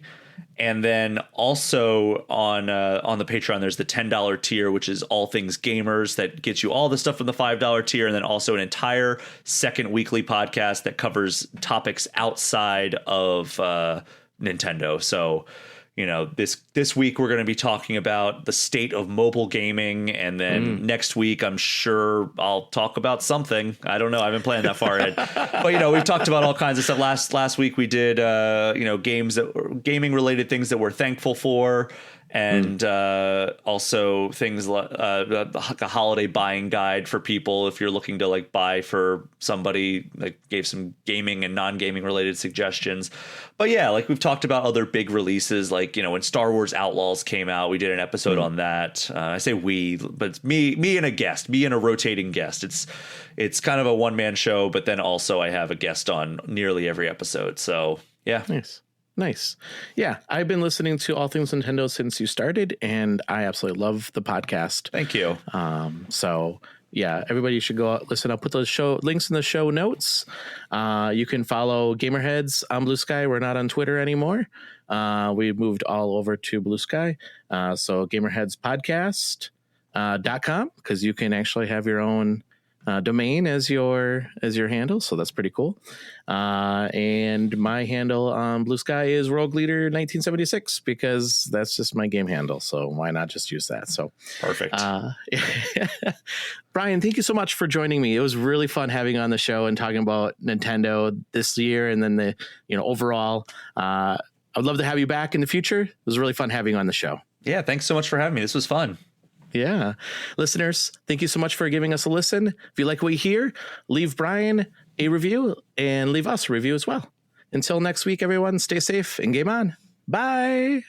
And then also on the Patreon, there's the $10 tier, which is all things gamers, that gets you all the stuff from the $5 tier, and then also an entire second weekly podcast that covers topics outside of Nintendo. So, this week we're going to be talking about the state of mobile gaming, and then next week I'm sure I'll talk about something. I don't know. I haven't planned that far ahead. But we've talked about all kinds of stuff. Last week we did gaming related things that we're thankful for, and also things like a holiday buying guide for people if you're looking to like buy for somebody. Like gave some gaming and non-gaming related suggestions. But yeah, like we've talked about other big releases, like when Star Wars Outlaws came out, we did an episode on that. I say we, but it's me and a guest, me and a rotating guest. It's kind of a one-man show, but then also I have a guest on nearly every episode. So yeah. Nice. Yeah, I've been listening to All Things Nintendo since you started, and I absolutely love the podcast. Thank you. So yeah, everybody should go out, listen. I'll put those links in the show notes. You can follow Gamerheads on Blue Sky. We're not on Twitter anymore. We moved all over to Blue Sky. So Gamerheads Podcast.com, because you can actually have your own domain as your handle, so that's pretty cool. And my handle on Blue Sky is Rogue Leader 1976, because that's just my game handle, so why not just use that? So perfect. Brian, thank you so much for joining me. It was really fun having you on the show and talking about Nintendo this year, and then the overall. I'd love to have you back in the future. It was really fun having you on the show. Yeah, thanks so much for having me. This was fun. Yeah. Listeners, thank you so much for giving us a listen. If you like what you hear, leave Brian a review and leave us a review as well. Until next week, everyone, stay safe and game on. Bye.